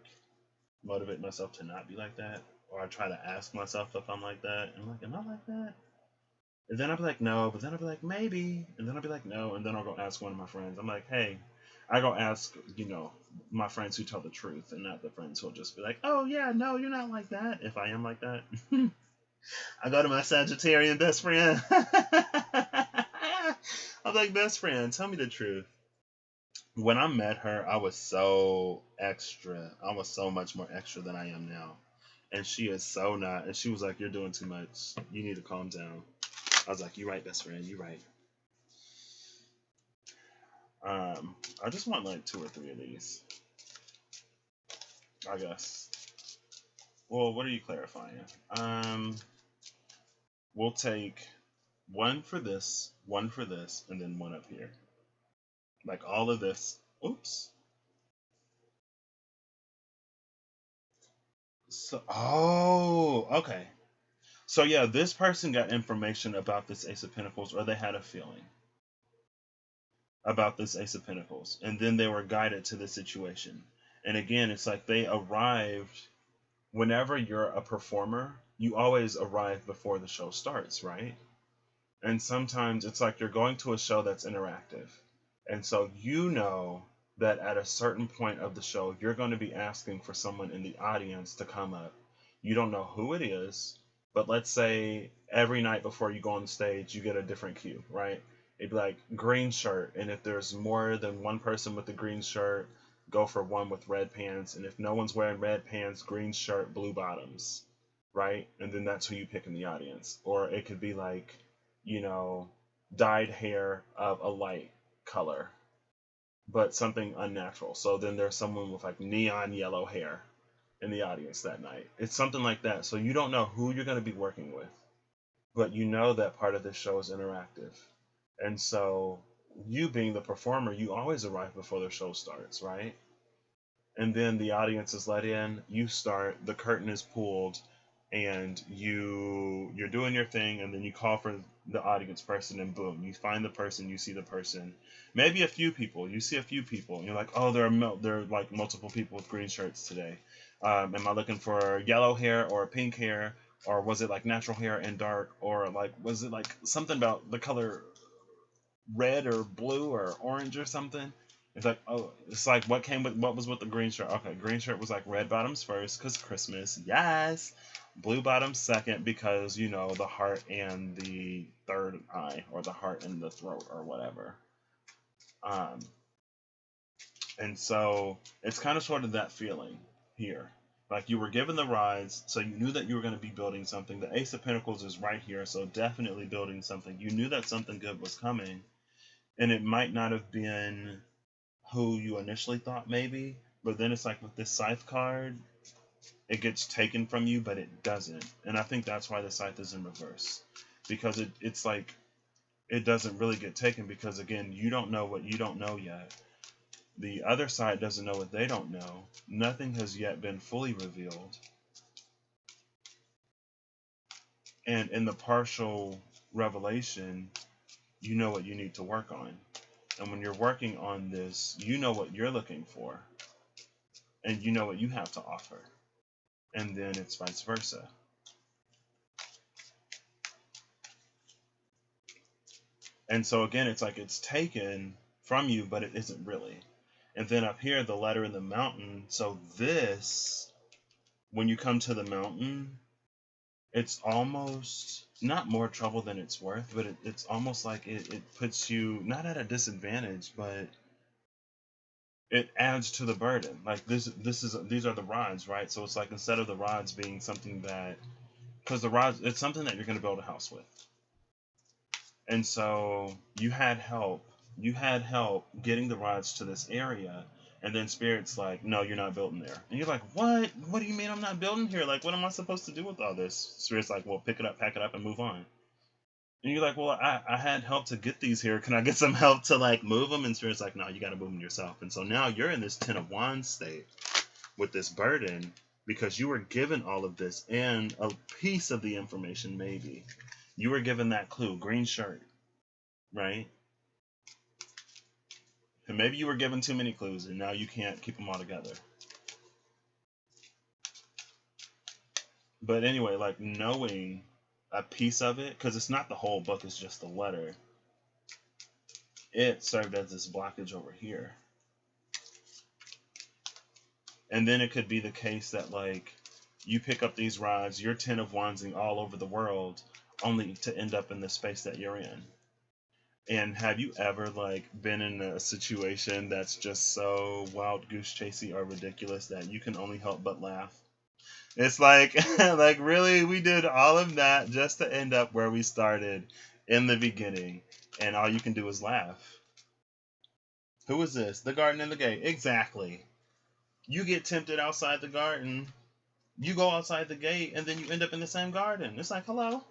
motivate myself to not be like that. Or I try to ask myself if I'm like that. And I'm like, am I like that? And then I'll be like, no. But then I'll be like, maybe. And then I'll be like, no. And then I'll go ask one of my friends. I'm like, hey, I go ask, my friends who tell the truth and not the friends who'll just be like, oh, yeah, no, you're not like that. If I am like that. I go to my Sagittarian best friend. I'm like, best friend, tell me the truth. When I met her, I was so extra. I was so much more extra than I am now. And she is so not. And she was like, you're doing too much. You need to calm down. I was like, you're right, best friend. You're right. I just want 2 or 3 of these. I guess. Well, what are you clarifying? We'll take 1 for this, 1 for this, and then 1 up here. Like all of this. Oops. So, okay. So yeah, this person got information about this Ace of Pentacles, or they had a feeling about this Ace of Pentacles, and then they were guided to the situation. And again, it's like they arrived. Whenever you're a performer, you always arrive before the show starts, right? And sometimes it's like you're going to a show that's interactive. And so that at a certain point of the show, you're going to be asking for someone in the audience to come up. You don't know who it is, but let's say every night before you go on stage, you get a different cue, right? It'd be like green shirt. And if there's more than one person with the green shirt, go for one with red pants. And if no one's wearing red pants, green shirt, blue bottoms, right? And then that's who you pick in the audience. Or it could be dyed hair of a light color, but something unnatural. So then there's someone with neon yellow hair in the audience that night. It's something like that. So you don't know who you're going to be working with, but that part of the show is interactive. And so you being the performer, you always arrive before the show starts, right? And then the audience is let in, you start, the curtain is pulled, and you're doing your thing, and then you call for the audience person, and boom, you find the person, you see the person, maybe a few people, you see a few people, and you're like, oh, there are multiple people with green shirts today. Am I looking for yellow hair or pink hair, or was it natural hair and dark, or was it something about the color red or blue or orange or something? It's like, oh, it's like what was with the green shirt? Okay, green shirt was like red bottoms first because Christmas, yes. Blue bottoms second because the heart and the third eye, or the heart and the throat, or whatever. Um, and so it's kind of sort of that feeling here. Like you were given the rides, so you knew that you were going to be building something. The Ace of Pentacles is right here, so definitely building something. You knew that something good was coming, and it might not have been who you initially thought maybe, but then it's like with this Scythe card, it gets taken from you, but it doesn't. And I think that's why the Scythe is in reverse, because it's like it doesn't really get taken, because again, you don't know what you don't know yet. The other side doesn't know what they don't know. Nothing has yet been fully revealed. And in the partial revelation, you know what you need to work on. And when you're working on this, you know what you're looking for. And you know what you have to offer. And then it's vice versa. And so again, it's like it's taken from you, but it isn't really. And then up here, the letter in the mountain. So this, when you come to the mountain, it's almost not more trouble than it's worth, but it's almost like it puts you not at a disadvantage, but it adds to the burden. Like these are the rods, right? So it's like instead of the rods being something that, because the rods, it's something that you're going to build a house with. And so you had help getting the rods to this area, and then Spirit's like, no, you're not building there. And you're like, what do you mean I'm not building here? Like, what am I supposed to do with all this? Spirit's like, well, pick it up, pack it up, and move on. And you're like, well, I had help to get these here. Can I get some help to like move them? And Spirit's like, no, you got to move them yourself. And so now you're in this Ten of Wands state with this burden, because you were given all of this and a piece of the information. Maybe you were given that clue, green shirt, right? And maybe you were given too many clues and now you can't keep them all together. But anyway, like knowing a piece of it, because it's not the whole book, it's just the letter, it served as this blockage over here. And then it could be the case that like you pick up these rods, you're Ten of Wandsing all over the world, only to end up in the space that you're in. And have you ever like been in a situation that's just so wild goose chasey or ridiculous that you can only help but laugh? It's like like really, we did all of that just to end up where we started in the beginning, and all you can do is laugh. Who is this? The garden and the gate. Exactly. You get tempted outside the garden, you go outside the gate, and then you end up in the same garden. It's like, hello.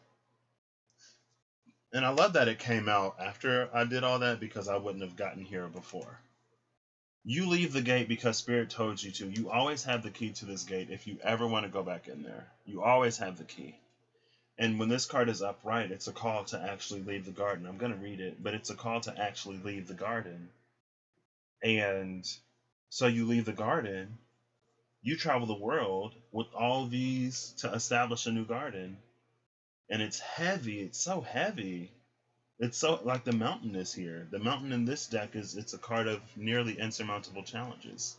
And I love that it came out after I did all that, because I wouldn't have gotten here before. You leave the gate because Spirit told you to. You always have the key to this gate if you ever want to go back in there. You always have the key. And when this card is upright, it's a call to actually leave the garden. I'm going to read it, but it's a call to actually leave the garden. And so you leave the garden, you travel the world with all these to establish a new garden. And it's heavy. It's so heavy. It's so like the mountain is here. The mountain in this deck it's a card of nearly insurmountable challenges.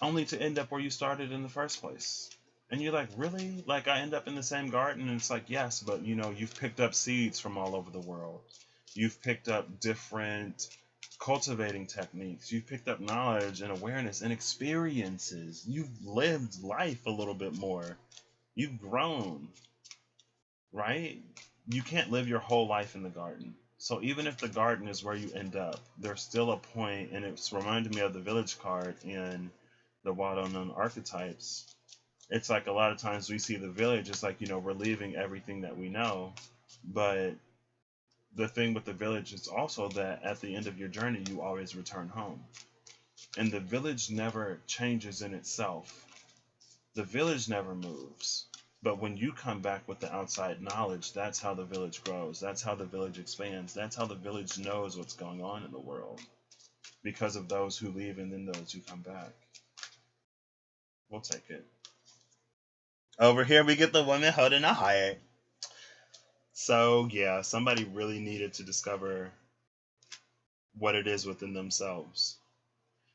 Only to end up where you started in the first place. And you're like, really? Like I end up in the same garden? And it's like, yes, but you've picked up seeds from all over the world. You've picked up different cultivating techniques. You've picked up knowledge and awareness and experiences. You've lived life a little bit more. You've grown. Right? You can't live your whole life in the garden. So even if the garden is where you end up, there's still a point, and it's reminded me of the village card in the Wild Unknown Archetypes. It's like a lot of times we see the village, it's like, we're leaving everything that we know. But the thing with the village is also that at the end of your journey, you always return home. And the village never changes in itself. The village never moves. But when you come back with the outside knowledge, that's how the village grows. That's how the village expands. That's how the village knows what's going on in the world. Because of those who leave and then those who come back. We'll take it. Over here we get the woman holding a heart. So yeah, somebody really needed to discover what it is within themselves.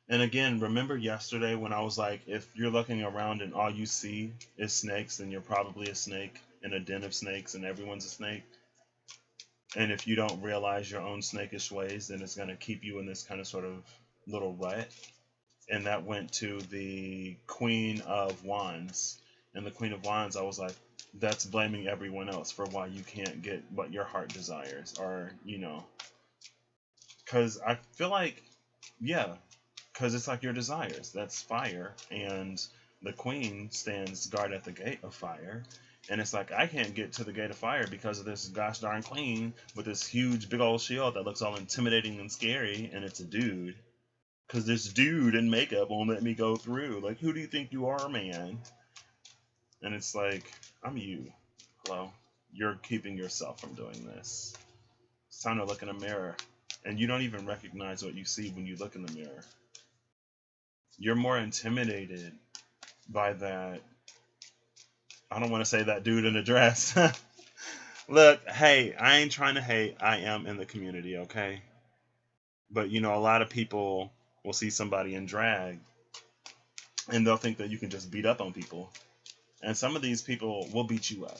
And again, remember yesterday when I was like, if you're looking around and all you see is snakes, then you're probably a snake in a den of snakes and everyone's a snake. And if you don't realize your own snakish ways, then it's going to keep you in this kind of sort of little rut. And that went to the Queen of Wands. And the Queen of Wands, I was like, that's blaming everyone else for why you can't get what your heart desires. Or, you know, because I feel like, yeah, because it's like your desires. That's fire. And the Queen stands guard at the gate of fire. And it's like, I can't get to the gate of fire because of this gosh darn queen with this huge big old shield that looks all intimidating and scary. And it's a dude. Because this dude in makeup won't let me go through. Like, who do you think you are, man? And it's like, I'm you. Hello? You're keeping yourself from doing this. It's time to look in a mirror. And you don't even recognize what you see when you look in the mirror. You're more intimidated by that. I don't want to say that dude in a dress. Look, hey, I ain't trying to hate. I am in the community, okay? But, you know, a lot of people will see somebody in drag and they'll think that you can just beat up on people. And some of these people will beat you up,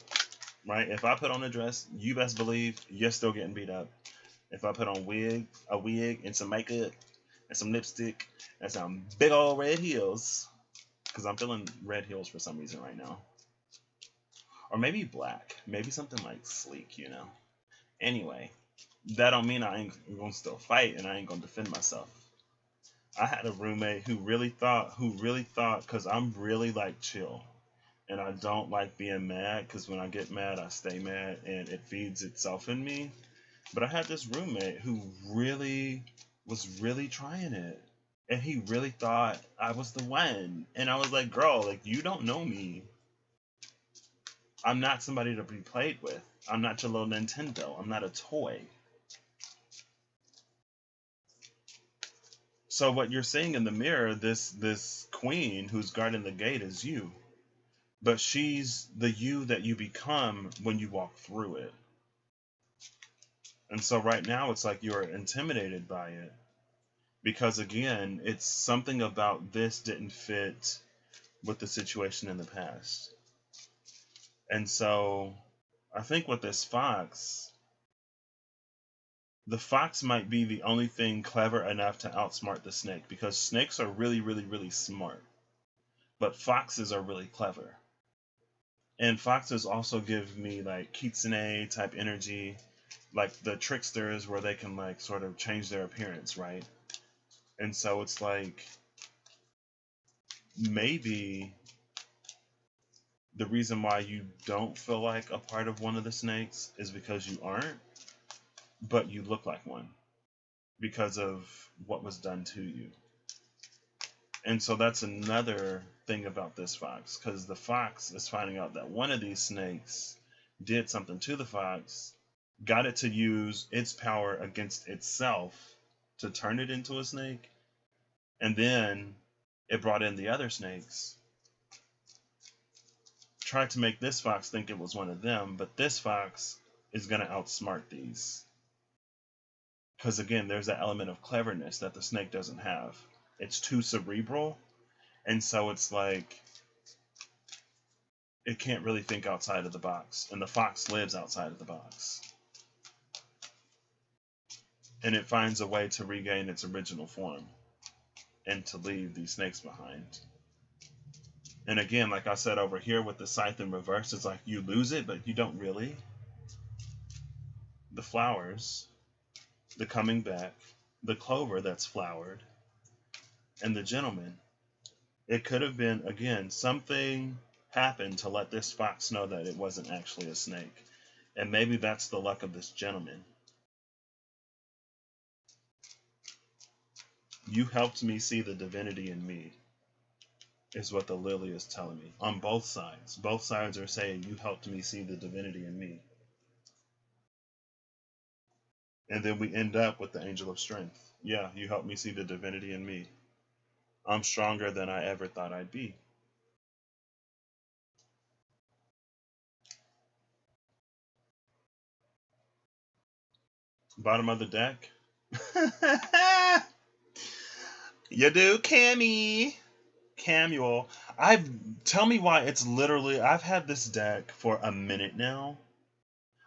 right? If I put on a dress, you best believe you're still getting beat up. If I put on a wig and some makeup and some lipstick and some big old red heels, because I'm feeling red heels for some reason right now. Or maybe black. Maybe something like sleek, you know? Anyway, that don't mean I ain't gonna still fight and I ain't gonna defend myself. I had a roommate who really thought, because I'm really like chill. And I don't like being mad, because when I get mad, I stay mad and it feeds itself in me. But I had this roommate who was really trying it. And he really thought I was the one. And I was like, girl, like, you don't know me. I'm not somebody to be played with. I'm not your little Nintendo. I'm not a toy. So what you're seeing in the mirror, this queen who's guarding the gate is you. But she's the you that you become when you walk through it. And so right now it's like you're intimidated by it. Because again, it's something about this didn't fit with the situation in the past. And so I think with this fox, the fox might be the only thing clever enough to outsmart the snake, because snakes are really, really, really smart. But foxes are really clever. And foxes also give me like kitsune type energy, like the tricksters where they can like sort of change their appearance, right? And so it's like, maybe the reason why you don't feel like a part of one of the snakes is because you aren't, but you look like one because of what was done to you. And so that's another thing about this fox, because the fox is finding out that one of these snakes did something to the fox, got it to use its power against itself to turn it into a snake, and then it brought in the other snakes, tried to make this fox think it was one of them, but this fox is going to outsmart these. Because again, there's that element of cleverness that the snake doesn't have. It's too cerebral, and so it's like it can't really think outside of the box, and the fox lives outside of the box. And it finds a way to regain its original form and to leave these snakes behind. And again, like I said over here with the scythe in reverse, it's like you lose it, but you don't really. The flowers, the coming back, the clover that's flowered, and the gentleman. It could have been, again, something happened to let this fox know that it wasn't actually a snake. And maybe that's the luck of this gentleman. You helped me see the divinity in me, is what the lily is telling me. On both sides. Both sides are saying, you helped me see the divinity in me. And then we end up with the angel of strength. Yeah, you helped me see the divinity in me. I'm stronger than I ever thought I'd be. Bottom of the deck, You do, Cammy. Camuel. Tell me why it's literally I've had this deck for a minute now.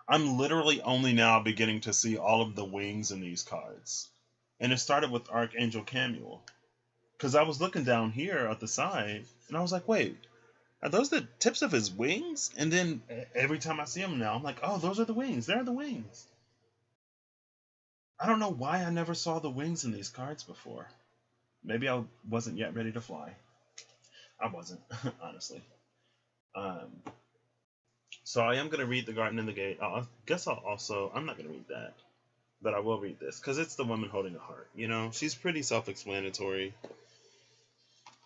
I'm literally only now beginning to see all of the wings in these cards. And it started with Archangel Camuel. Because I was looking down here at the side, and I was like, wait, are those the tips of his wings? And then every time I see him now, I'm like, oh, those are the wings. They're the wings. I don't know why I never saw the wings in these cards before. Maybe I wasn't yet ready to fly. I wasn't, honestly. Um, so I am going to read The Garden in the Gate. I guess I'm not going to read that. But I will read this because it's the woman holding a heart. You know, she's pretty self-explanatory.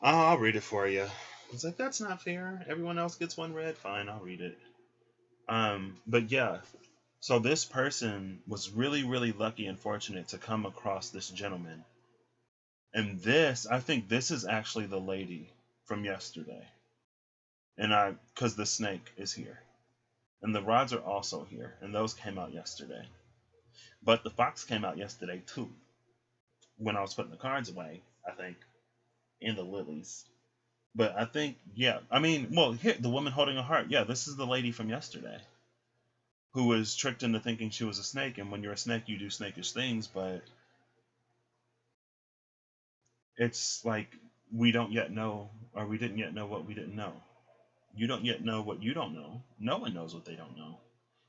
I'll read it for you. It's like, that's not fair. Everyone else gets one read. Fine, I'll read it. But yeah, so this person was really, really lucky and fortunate to come across this gentleman. And I think this is actually the lady from yesterday. And because the snake is here. And the rods are also here. And those came out yesterday. But the fox came out yesterday too. When I was putting the cards away, I think. And the lilies. But I think, yeah. I mean, well, here, the woman holding a heart. Yeah, this is the lady from yesterday. Who was tricked into thinking she was a snake. And when you're a snake, you do snakish things. But it's like we don't yet know, or we didn't yet know what we didn't know. You don't yet know what you don't know. No one knows what they don't know.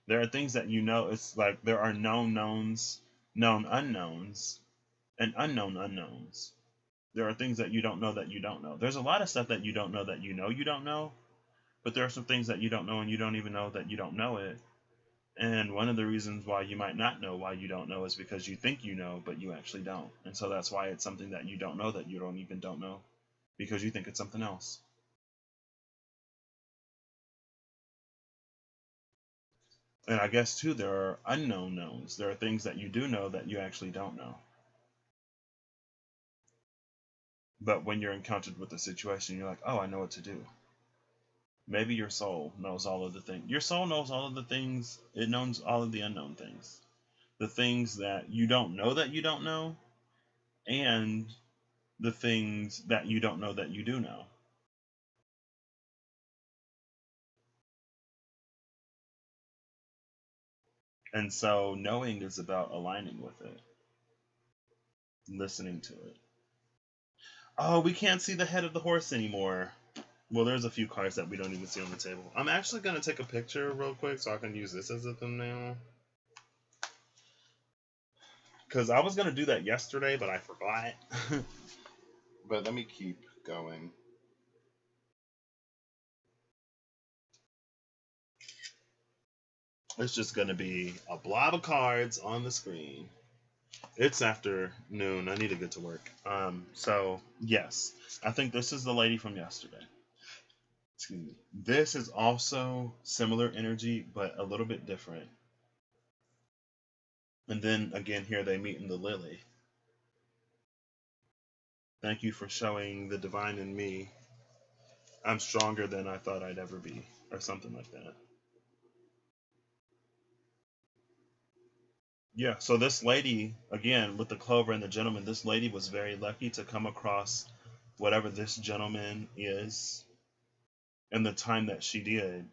There are things that you know. It's like there are known knowns, known unknowns, and unknown unknowns. There are things that you don't know that you don't know. There's a lot of stuff that you don't know that you don't know. But there are some things that you don't know and you don't even know that you don't know it. And one of the reasons why you might not know why you don't know is because you think you know, but you actually don't. And so that's why it's something that you don't know that you don't know. Because you think it's something else. And I guess too, there are unknown knowns. There are things that you do know that you actually don't know. But when you're encountered with a situation, you're like, oh, I know what to do. Maybe your soul knows all of the things. Your soul knows all of the things. It knows all of the unknown things. The things that you don't know, and the things that you don't know that you do know. And so knowing is about aligning with it, listening to it. Oh, we can't see the head of the horse anymore. Well, there's a few cards that we don't even see on the table. I'm actually going to take a picture real quick so I can use this as a thumbnail. Because I was going to do that yesterday, but I forgot. But let me keep going. It's just going to be a blob of cards on the screen. It's afternoon. I need to get to work. So, yes. I think this is the lady from yesterday. Excuse me. This is also similar energy, but a little bit different. And then, again, here they meet in the lily. Thank you for showing the divine in me. I'm stronger than I thought I'd ever be. Or something like that. Yeah, so this lady, again, with the clover and the gentleman, this lady was very lucky to come across whatever this gentleman is in the time that she did.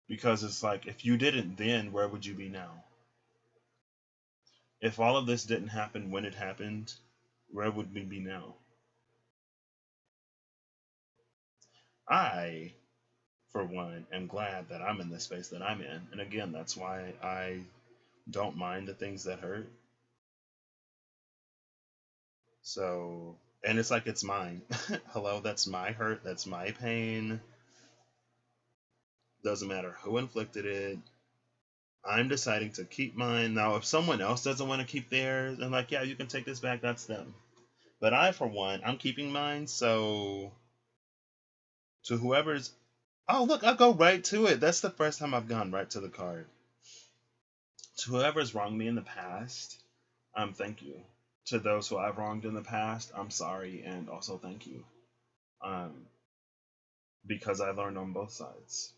Because it's like, if you didn't then, where would you be now? If all of this didn't happen when it happened, where would we be now? I, for one, am glad that I'm in the space that I'm in. And again, that's why I don't mind the things that hurt. So, and it's like it's mine. Hello, that's my hurt, that's my pain. Doesn't matter who inflicted it. I'm deciding to keep mine. Now, if someone else doesn't want to keep theirs, I'm like, yeah, you can take this back, that's them. But I, for one, I'm keeping mine, so to whoever's. Oh, look, I'll go right to it. That's the first time I've gone right to the card. To whoever's wronged me in the past, thank you. To those who I've wronged in the past, I'm sorry and also thank you. Because I learned on both sides.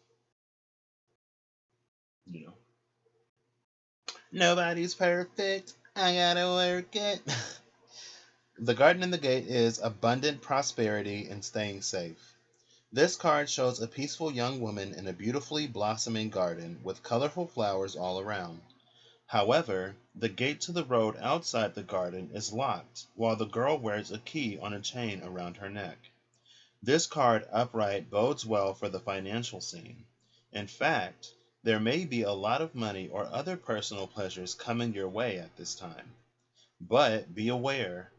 You know. Nobody's perfect. I gotta work it. The garden in the gate is abundant prosperity and staying safe. This card shows a peaceful young woman in a beautifully blossoming garden with colorful flowers all around. However, the gate to the road outside the garden is locked, while the girl wears a key on a chain around her neck. This card upright bodes well for the financial scene. In fact, there may be a lot of money or other personal pleasures coming your way at this time. But be aware,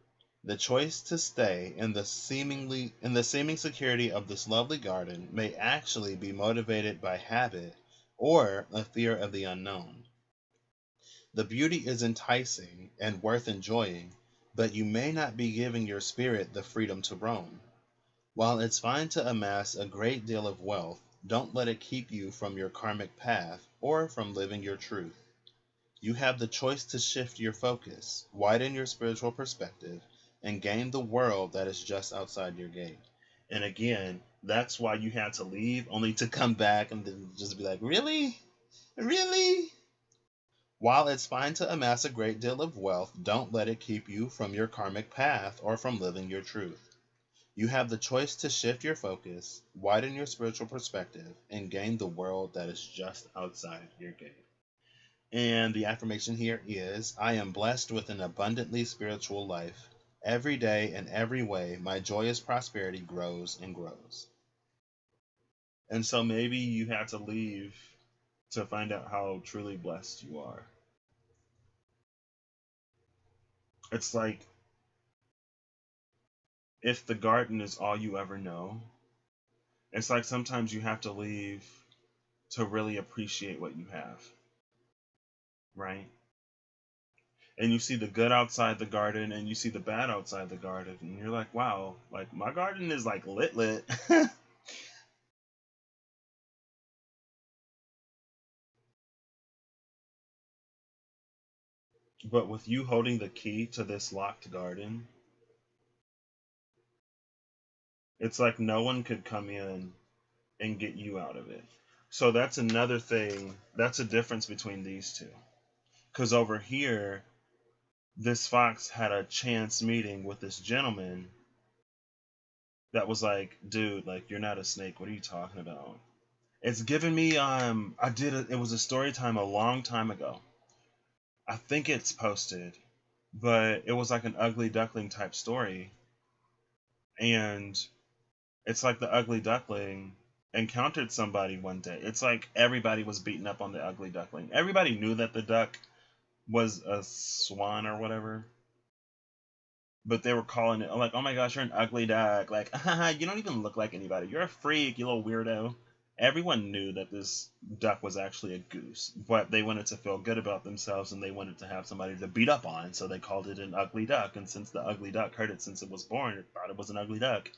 the choice to stay in the seeming security of this lovely garden may actually be motivated by habit or a fear of the unknown. The beauty is enticing and worth enjoying, but you may not be giving your spirit the freedom to roam. While it's fine to amass a great deal of wealth, don't let it keep you from your karmic path or from living your truth. You have the choice to shift your focus, widen your spiritual perspective, and gain the world that is just outside your gate. And again, that's why you had to leave, only to come back and then just be like, really? Really? While it's fine to amass a great deal of wealth, don't let it keep you from your karmic path or from living your truth. You have the choice to shift your focus, widen your spiritual perspective, and gain the world that is just outside your gate. And the affirmation here is I am blessed with an abundantly spiritual life. Every day and every way, my joyous prosperity grows and grows. And so maybe you had to leave to find out how truly blessed you are. It's like if the garden is all you ever know, it's like sometimes you have to leave to really appreciate what you have, right? And you see the good outside the garden and you see the bad outside the garden and you're like, wow, like my garden is like lit. But with you holding the key to this locked garden, it's like no one could come in and get you out of it. So that's another thing, that's a difference between these two. Because over here, this fox had a chance meeting with this gentleman that was like, dude, like you're not a snake. What are you talking about? It's given me it was a story time a long time ago. I think it's posted, but it was like an ugly duckling type story. And it's like the ugly duckling encountered somebody one day. It's like everybody was beating up on the ugly duckling. Everybody knew that the duck was a swan or whatever, but they were calling it like, "Oh my gosh, you're an ugly duck! Like, you don't even look like anybody. You're a freak, you little weirdo." Everyone knew that this duck was actually a goose, but they wanted to feel good about themselves and they wanted to have somebody to beat up on, so they called it an ugly duck. And since the ugly duck heard it since it was born, it thought it was an ugly duck.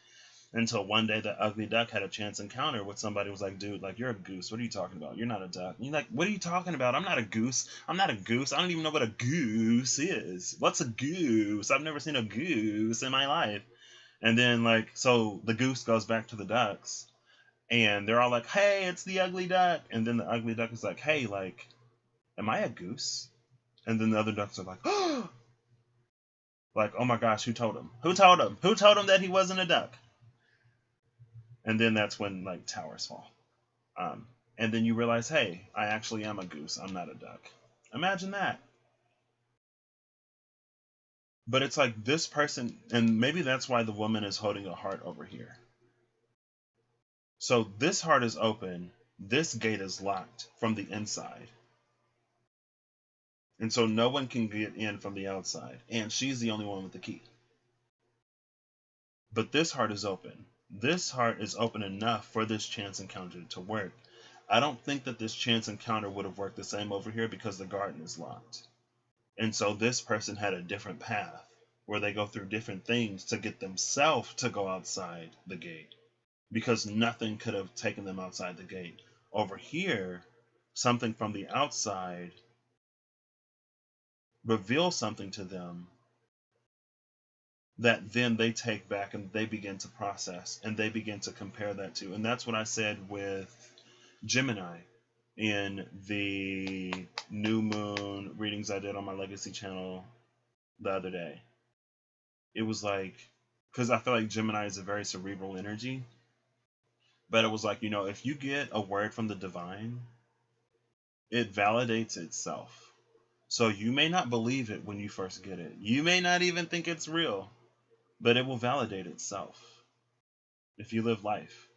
Until one day the ugly duck had a chance encounter with somebody who was like, dude, like you're a goose. What are you talking about? You're not a duck. And you're like, what are you talking about? I'm not a goose. I'm not a goose. I don't even know what a goose is. What's a goose? I've never seen a goose in my life. And then like so the goose goes back to the ducks and they're all like, hey, it's the ugly duck. And then the ugly duck is like, hey, like, am I a goose? And then the other ducks are like, oh, like, oh my gosh, who told him? Who told him? Who told him that he wasn't a duck? And then that's when like towers fall. And then you realize, hey, I actually am a goose. I'm not a duck. Imagine that. But it's like this person, and maybe that's why the woman is holding a heart over here. So this heart is open. This gate is locked from the inside. And so no one can get in from the outside. And she's the only one with the key. But this heart is open. This heart is open enough for this chance encounter to work. I don't think that this chance encounter would have worked the same over here because the garden is locked. And so this person had a different path where they go through different things to get themselves to go outside the gate because nothing could have taken them outside the gate. Over here, something from the outside reveals something to them that then they take back and they begin to process and they begin to compare that to. And that's what I said with Gemini in the new moon reading readings I did on my Legacy channel the other day. It was like, because I feel like Gemini is a very cerebral energy, but it was like, if you get a word from the divine, it validates itself. So you may not believe it when you first get it. You may not even think it's real, but it will validate itself if you live life.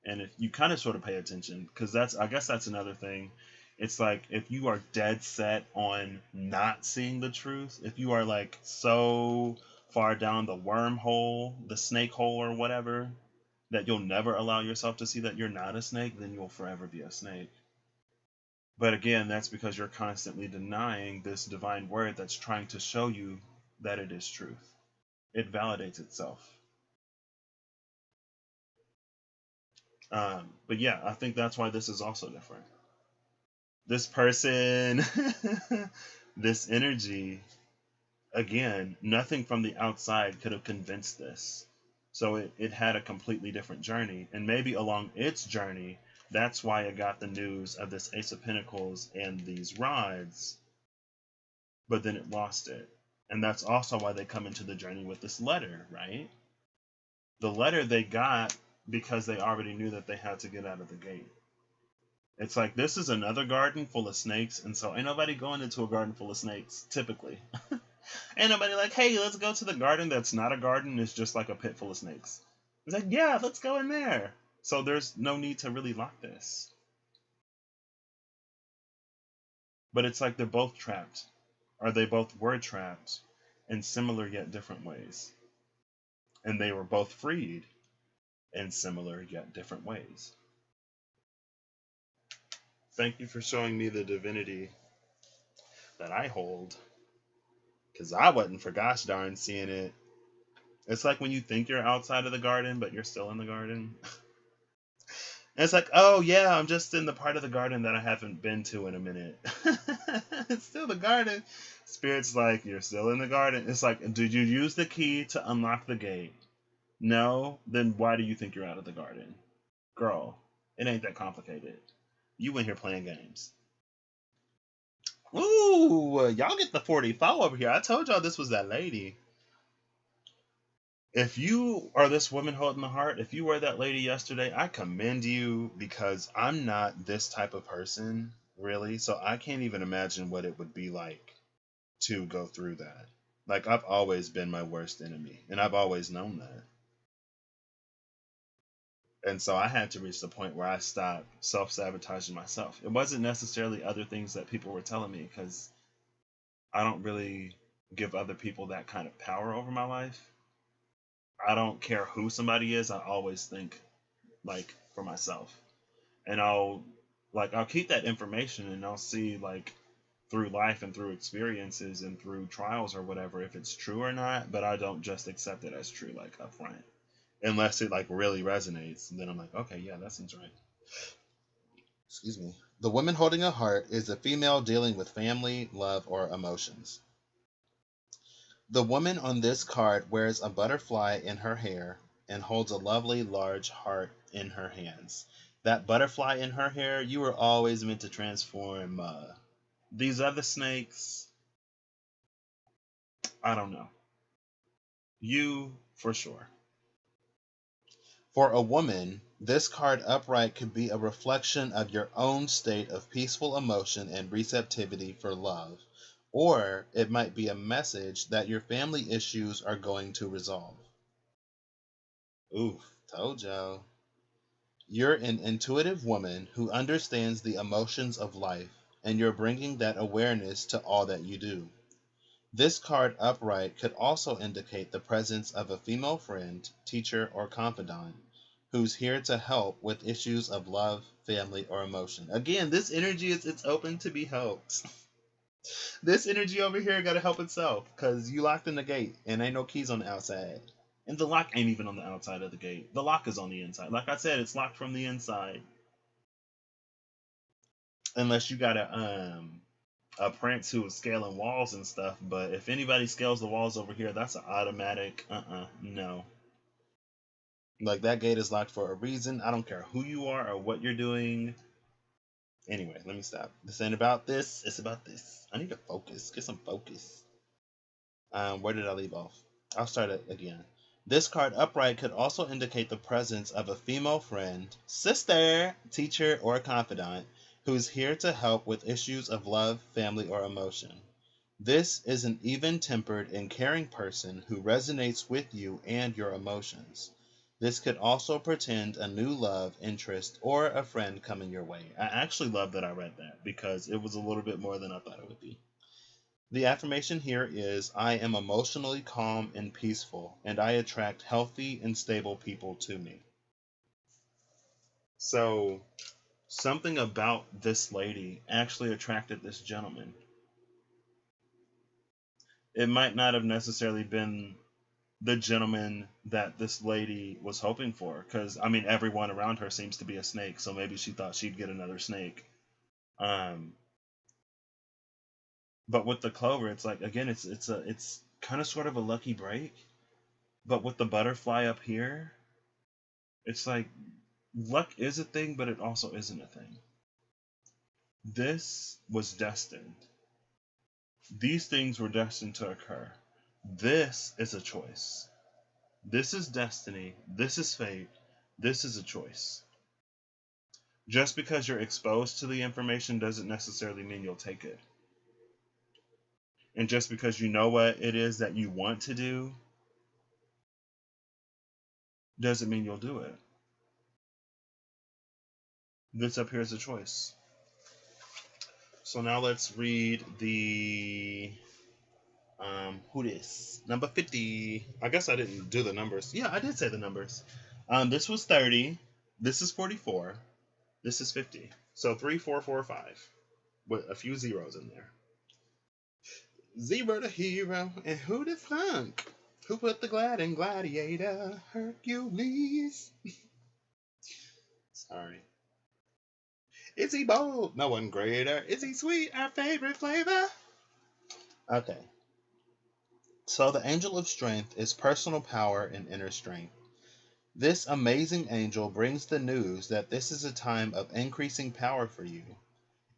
And if you kind of sort of pay attention, because I guess that's another thing. It's like, if you are dead set on not seeing the truth, if you are like so far down the wormhole, the snake hole or whatever, that you'll never allow yourself to see that you're not a snake, then you'll forever be a snake. But again, that's because you're constantly denying this divine word that's trying to show you that it is truth. It validates itself. But yeah, I think that's why this is also different. This person, this energy, again, nothing from the outside could have convinced this. So it had a completely different journey. And maybe along its journey, that's why it got the news of this Ace of Pentacles and these rods, but then it lost it. And that's also why they come into the journey with this letter, right? The letter they got because they already knew that they had to get out of the gate. It's like, this is another garden full of snakes, and so ain't nobody going into a garden full of snakes, typically. Ain't nobody like, hey, let's go to the garden that's not a garden, it's just like a pit full of snakes. It's like, yeah, let's go in there. So there's no need to really lock this. But it's like they're both trapped, or they both were trapped in similar yet different ways. And they were both freed in similar yet different ways. Thank you for showing me the divinity that I hold, because I wasn't for gosh darn seeing it. It's like when you think you're outside of the garden, but you're still in the garden. And it's like, oh yeah, I'm just in the part of the garden that I haven't been to in a minute. It's still the garden. Spirit's like, you're still in the garden. It's like, did you use the key to unlock the gate? No? Then why do you think you're out of the garden? Girl, it ain't that complicated. You in here playing games. Ooh, y'all get the 44 over here. I told y'all this was that lady. If you are this woman holding the heart, if you were that lady yesterday, I commend you, because I'm not this type of person, really. So I can't even imagine what it would be like to go through that. Like, I've always been my worst enemy, and I've always known that. And so I had to reach the point where I stopped self-sabotaging myself. It wasn't necessarily other things that people were telling me, because I don't really give other people that kind of power over my life. I don't care who somebody is. I always think like for myself, and I'll keep that information, and I'll see like through life and through experiences and through trials or whatever if it's true or not. But I don't just accept it as true like up front, unless it like really resonates. And then I'm like, okay, yeah, that seems right. Excuse me. The woman holding a heart is a female dealing with family, love, or emotions. The woman on this card wears a butterfly in her hair and holds a lovely large heart in her hands. That butterfly in her hair, you were always meant to transform. These other snakes, I don't know. You, for sure. For a woman, this card upright could be a reflection of your own state of peaceful emotion and receptivity for love. Or it might be a message that your family issues are going to resolve. Oof, told y'all. You're an intuitive woman who understands the emotions of life, and you're bringing that awareness to all that you do. This card upright could also indicate the presence of a female friend, teacher, or confidant who's here to help with issues of love, family, or emotion. Again, this energy it's open to be helped. This energy over here got to help itself, because you locked in the gate and ain't no keys on the outside. And the lock ain't even on the outside of the gate. The lock is on the inside. Like I said, it's locked from the inside. Unless you got a prince who is scaling walls and stuff. But if anybody scales the walls over here, that's an automatic no. Like, that gate is locked for a reason. I don't care who you are or what you're doing. Anyway, let me stop. This ain't about this. It's about this. I need to focus. Get some focus. Where did I leave off? I'll start it again. This card upright could also indicate the presence of a female friend, sister, teacher, or confidant who is here to help with issues of love, family, or emotion. This is an even-tempered and caring person who resonates with you and your emotions. This could also portend a new love, interest, or a friend coming your way. I actually love that I read that because it was a little bit more than I thought it would be. The affirmation here is, I am emotionally calm and peaceful, and I attract healthy and stable people to me. So, something about this lady actually attracted this gentleman. It might not have necessarily been the gentleman that this lady was hoping for, because I mean everyone around her seems to be a snake, so maybe she thought she'd get another snake. But with the clover, it's like, again, it's kind of sort of a lucky break, but with the butterfly up here, it's like luck is a thing, but it also isn't a thing. This was destined. These things were destined to occur. This is a choice. This is destiny. This is fate. This is a choice. Just because you're exposed to the information doesn't necessarily mean you'll take it. And just because you know what it is that you want to do doesn't mean you'll do it. This up here is a choice. So now let's read the who this? Number 50. I guess I didn't do the numbers. Yeah, I did say the numbers. This was 30. This is 44. This is 50. So 3, 4, 4, 5. With a few zeros in there. Zero the hero, and who the thunk? Who put the glad in Gladiator? Hercules. Sorry. Is he bold? No one greater. Is he sweet? Our favorite flavor. Okay. So the angel of strength is personal power and inner strength. This amazing angel brings the news that this is a time of increasing power for you.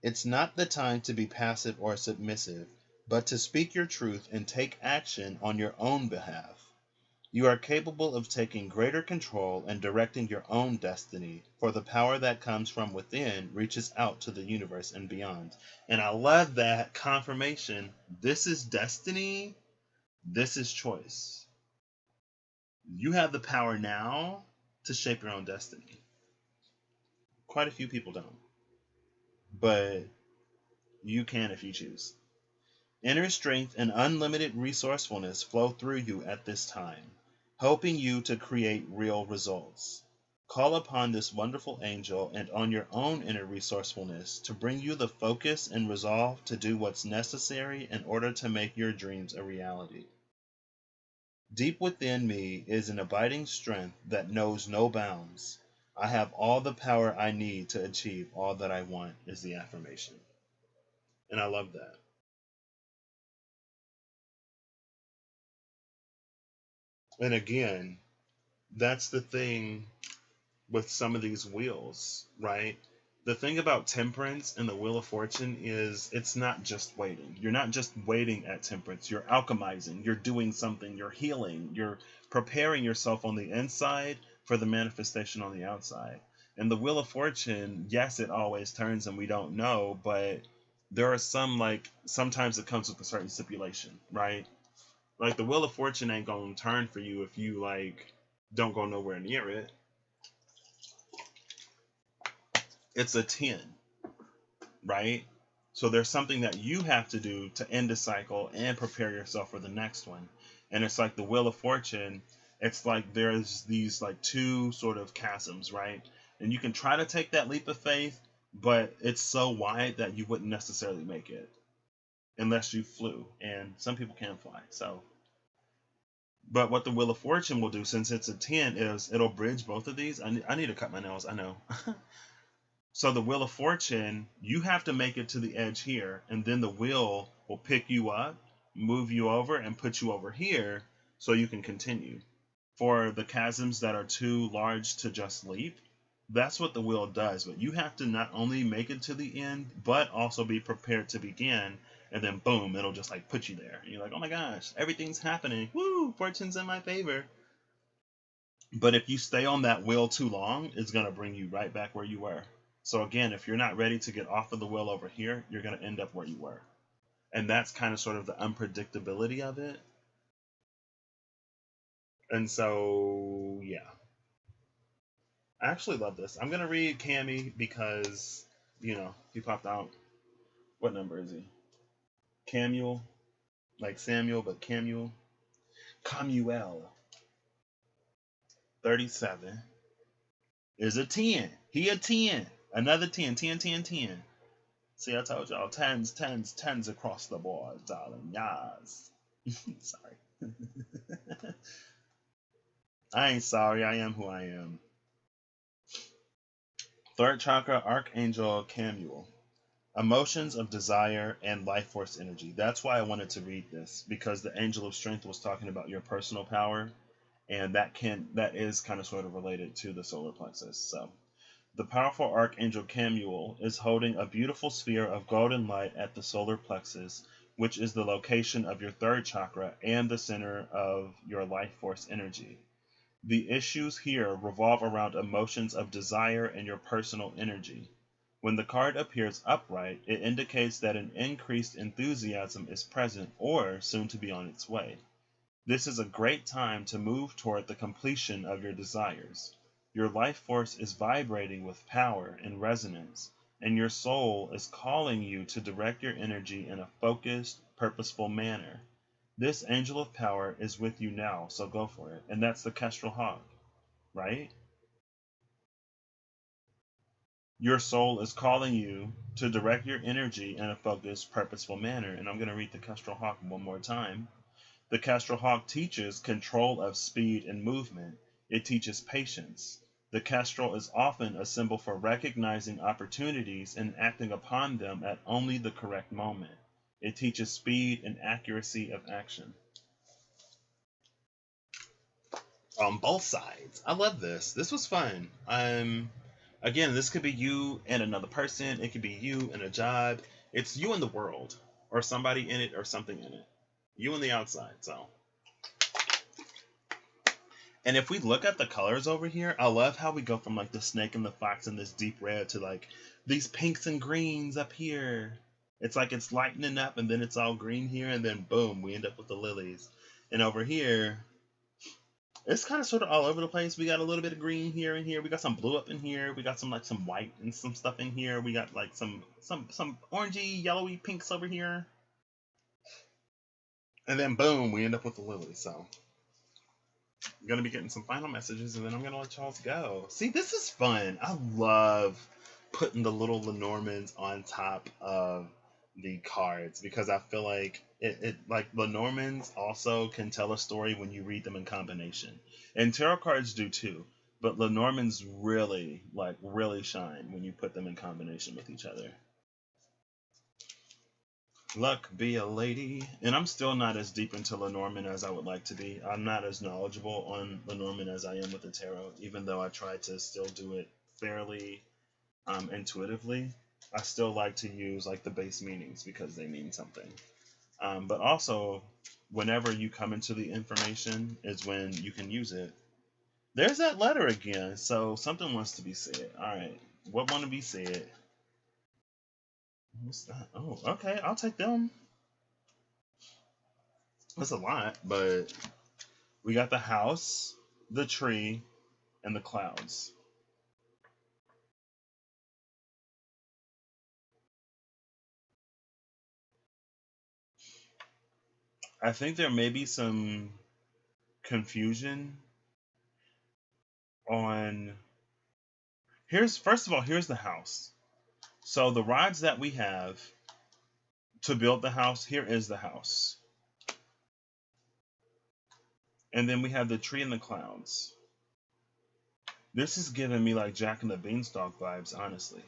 It's not the time to be passive or submissive, but to speak your truth and take action on your own behalf. You are capable of taking greater control and directing your own destiny, for the power that comes from within reaches out to the universe and beyond. And I love that confirmation. This is destiny. This is choice. You have the power now to shape your own destiny. Quite a few people don't. But you can if you choose. Inner strength and unlimited resourcefulness flow through you at this time, helping you to create real results. Call upon this wonderful angel and on your own inner resourcefulness to bring you the focus and resolve to do what's necessary in order to make your dreams a reality. Deep within me is an abiding strength that knows no bounds. I have all the power I need to achieve all that I want, is the affirmation. And I love that. And again, that's the thing with some of these wheels, right? The thing about temperance and the wheel of fortune is it's not just waiting. You're not just waiting at temperance. You're alchemizing. You're doing something. You're healing. You're preparing yourself on the inside for the manifestation on the outside. And the wheel of fortune, yes, it always turns and we don't know, but there are some, like, sometimes it comes with a certain stipulation, right? Like the wheel of fortune ain't gonna turn for you if you like don't go nowhere near it. It's a 10, right? So there's something that you have to do to end a cycle and prepare yourself for the next one. And it's like the wheel of fortune, it's like there's these like two sort of chasms, right? And you can try to take that leap of faith, but it's so wide that you wouldn't necessarily make it unless you flew. And some people can fly, so. But what the Wheel of Fortune will do, since it's a 10, is it'll bridge both of these. I need to cut my nails, I know. So the Wheel of Fortune, you have to make it to the edge here, and then the wheel will pick you up, move you over, and put you over here so you can continue. For the chasms that are too large to just leap, That's what the wheel does. But you have to not only make it to the end, but also be prepared to begin. And then boom, it'll just like put you there. And you're like, oh my gosh, everything's happening. Woo, fortune's in my favor. But if you stay on that wheel too long, it's going to bring you right back where you were. So again, if you're not ready to get off of the wheel over here, you're going to end up where you were. And that's kind of sort of the unpredictability of it. And so, yeah. I actually love this. I'm going to read Cammy because, you know, he popped out. What number is he? Camuel. Like Samuel, but Camuel. Camuel. 37 is a 10. He a 10. Another 10. 10, 10, 10. See, I told y'all, tens, tens, tens across the board, darling. Yas. Sorry. I ain't sorry. I am who I am. Third chakra, Archangel Camuel. Emotions of desire and life force energy. That's why I wanted to read this, because the Angel of Strength was talking about your personal power, and that is kind of sort of related to the solar plexus. So the powerful Archangel Camuel is holding a beautiful sphere of golden light at the solar plexus, which is the location of your third chakra and the center of your life force energy. The issues here revolve around emotions of desire and your personal energy. When the card appears upright, it indicates that an increased enthusiasm is present or soon to be on its way. This is a great time to move toward the completion of your desires. Your life force is vibrating with power and resonance, and your soul is calling you to direct your energy in a focused, purposeful manner. This angel of power is with you now, so go for it. And that's the Kestrel Hawk, right? Your soul is calling you to direct your energy in a focused, purposeful manner. And I'm going to read the Kestrel Hawk one more time. The Kestrel Hawk teaches control of speed and movement. It teaches patience. The Kestrel is often a symbol for recognizing opportunities and acting upon them at only the correct moment. It teaches speed and accuracy of action. On both sides. I love this. This was fun. Again, this could be you and another person. It could be you and a job. It's you and the world, or somebody in it, or something in it. You and the outside. So, and if we look at the colors over here, I love how we go from like the snake and the fox and this deep red to like these pinks and greens up here. It's like it's lightening up, and then it's all green here, and then boom, we end up with the lilies. And over here, it's kind of sort of all over the place. We got a little bit of green here and here. We got some blue up in here. We got some like some white and some stuff in here. We got like some orangey, yellowy pinks over here. And then boom, we end up with the lily. So I'm gonna be getting some final messages, and then I'm gonna let y'all go. See, this is fun. I love putting the little Lenormands on top of the cards, because I feel like it like Lenormands also can tell a story when you read them in combination, and tarot cards do too, but Lenormands really shine when you put them in combination with each other. Luck be a lady. And I'm still not as deep into Lenormand as I would like to be. I'm not as knowledgeable on Lenormand as I am with the tarot, even though I try to still do it fairly intuitively. I still like to use like the base meanings because they mean something. But also, whenever you come into the information is when you can use it. There's that letter again. So something wants to be said. All right. What want to be said? What's that? Oh, okay. I'll take them. That's a lot, but we got the house, the tree, and the clouds. I think there may be some confusion on first of all, here's the house. So the rods that we have to build the house, here is the house. And then we have the tree and the clouds. This is giving me like Jack and the Beanstalk vibes, honestly.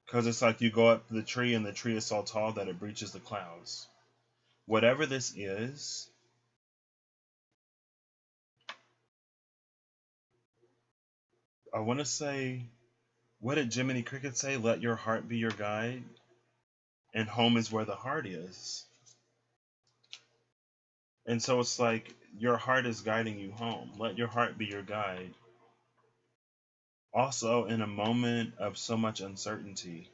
Because it's like you go up the tree and the tree is so tall that it breaches the clouds. Whatever this is, I want to say, what did Jiminy Cricket say? Let your heart be your guide, and home is where the heart is. And so it's like your heart is guiding you home. Let your heart be your guide. Also, in a moment of so much uncertainty,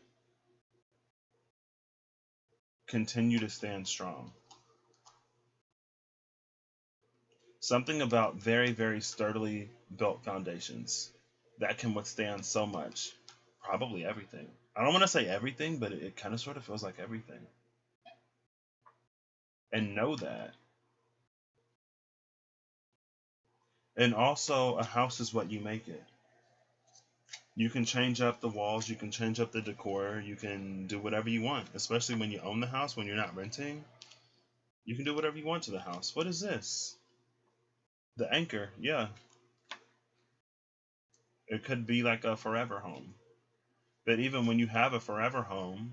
continue to stand strong. Something about very, very sturdily built foundations that can withstand so much. Probably everything. I don't want to say everything, but it kind of sort of feels like everything. And know that. And also, a house is what you make it. You can change up the walls, you can change up the decor, you can do whatever you want, especially when you own the house, when you're not renting. You can do whatever you want to the house. What is this? The anchor, yeah. It could be like a forever home. But even when you have a forever home,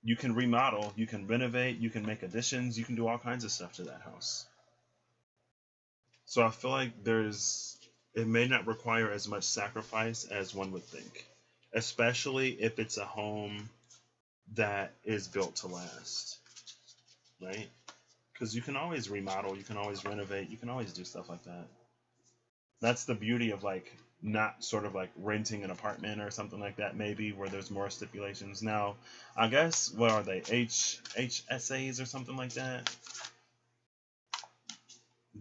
you can remodel, you can renovate, you can make additions, you can do all kinds of stuff to that house. So I feel like it may not require as much sacrifice as one would think, especially if it's a home that is built to last, right? Because you can always remodel, you can always renovate, you can always do stuff like that. That's the beauty of like not sort of like renting an apartment or something like that, maybe where there's more stipulations. Now, I guess what are they, HSAs or something like that?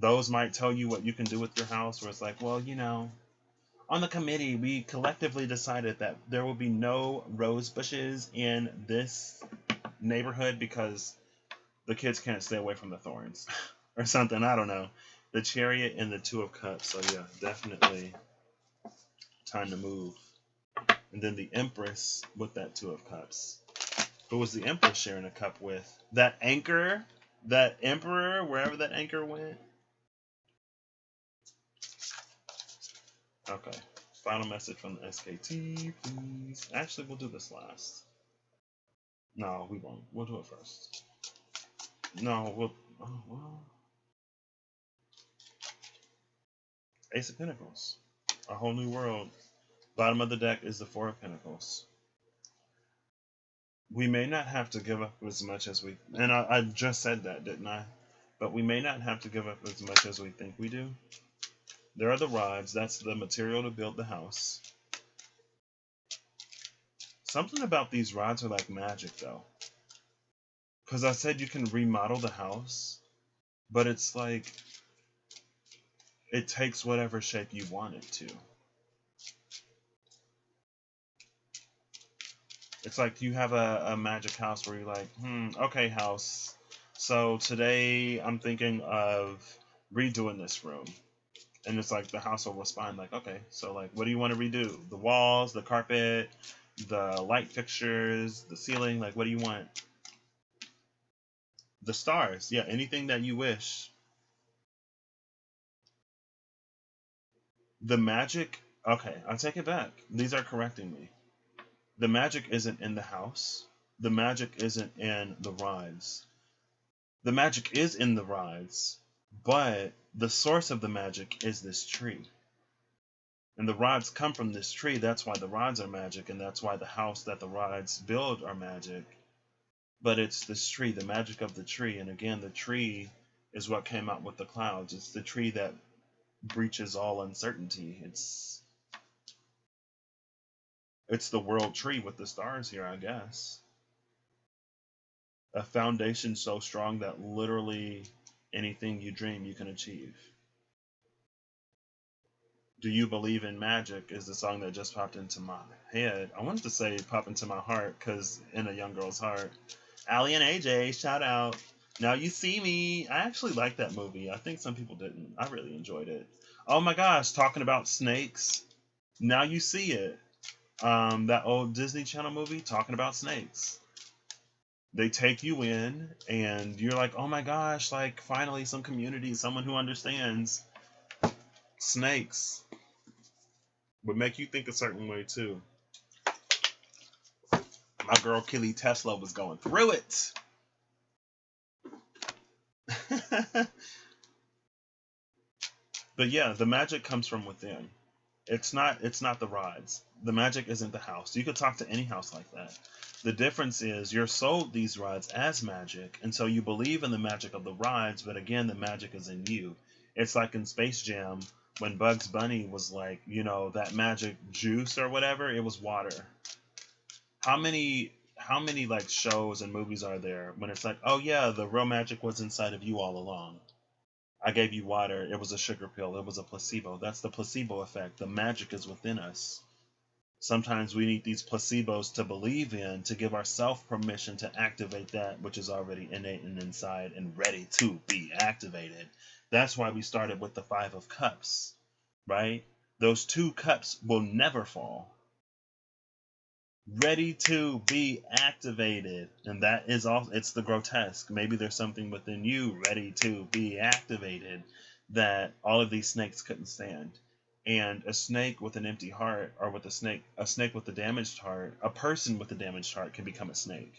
Those might tell you what you can do with your house, where it's like, well, on the committee, we collectively decided that there will be no rose bushes in this neighborhood because the kids can't stay away from the thorns or something. I don't know. The Chariot and the Two of Cups. So yeah, definitely time to move. And then the Empress with that Two of Cups. Who was the Empress sharing a cup with? That anchor? That emperor? Wherever that anchor went? Okay. Final message from the SKT, please. Actually, we'll do this last. No, we won't. We'll do it first. No, we'll... Oh, well... Ace of Pentacles. A whole new world. Bottom of the deck is the Four of Pentacles. We may not have to give up as much as we... And I just said that, didn't I? But we may not have to give up as much as we think we do. There are the rods. That's the material to build the house. Something about these rods are like magic, though. Because I said you can remodel the house, but it's like it takes whatever shape you want it to. It's like you have a magic house where you're like, okay, house. So today I'm thinking of redoing this room. And it's like the house will respond like, okay, so like, what do you want to redo? The walls, the carpet, the light fixtures, the ceiling, like, what do you want? The stars, yeah, anything that you wish. The magic, okay, I'll take it back. These are correcting me. The magic isn't in the house. The magic isn't in the rods. The magic is in the rods, but the source of the magic is this tree. And the rods come from this tree. That's why the rods are magic, and that's why the house that the rods build are magic. But it's this tree, the magic of the tree. And again, the tree is what came out with the clouds. It's the tree that breaches all uncertainty. It's the world tree with the stars here, I guess. A foundation so strong that literally anything you dream you can achieve. Do You Believe in Magic is the song that just popped into my head. I wanted to say pop into my heart because in a young girl's heart. Allie and AJ, shout out. Now You See Me. I actually liked that movie. I think some people didn't. I really enjoyed it. Oh my gosh, talking about snakes. Now You See It. That old Disney Channel movie talking about snakes. They take you in and you're like, oh my gosh, like finally some community, someone who understands snakes. Would make you think a certain way too. My girl Kelly Tesla was going through it. But yeah, the magic comes from within. It's not the rods. The magic isn't the house. You could talk to any house like that. The difference is you're sold these rods as magic, and so you believe in the magic of the rods, but again, the magic is in you. It's like in Space Jam when Bugs Bunny was like, that magic juice or whatever, it was water. How many like shows and movies are there when it's like, oh yeah, the real magic was inside of you all along. I gave you water, it was a sugar pill, it was a placebo. That's the placebo effect. The magic is within us. Sometimes we need these placebos to believe in to give ourselves permission to activate that which is already innate and inside and ready to be activated. That's why we started with the Five of Cups, right? Those 2 cups will never fall. Ready to be activated. And that is all. It's the grotesque. Maybe there's something within you ready to be activated that all of these snakes couldn't stand. And a snake with an empty heart, or with a snake with a damaged heart, a person with a damaged heart can become a snake,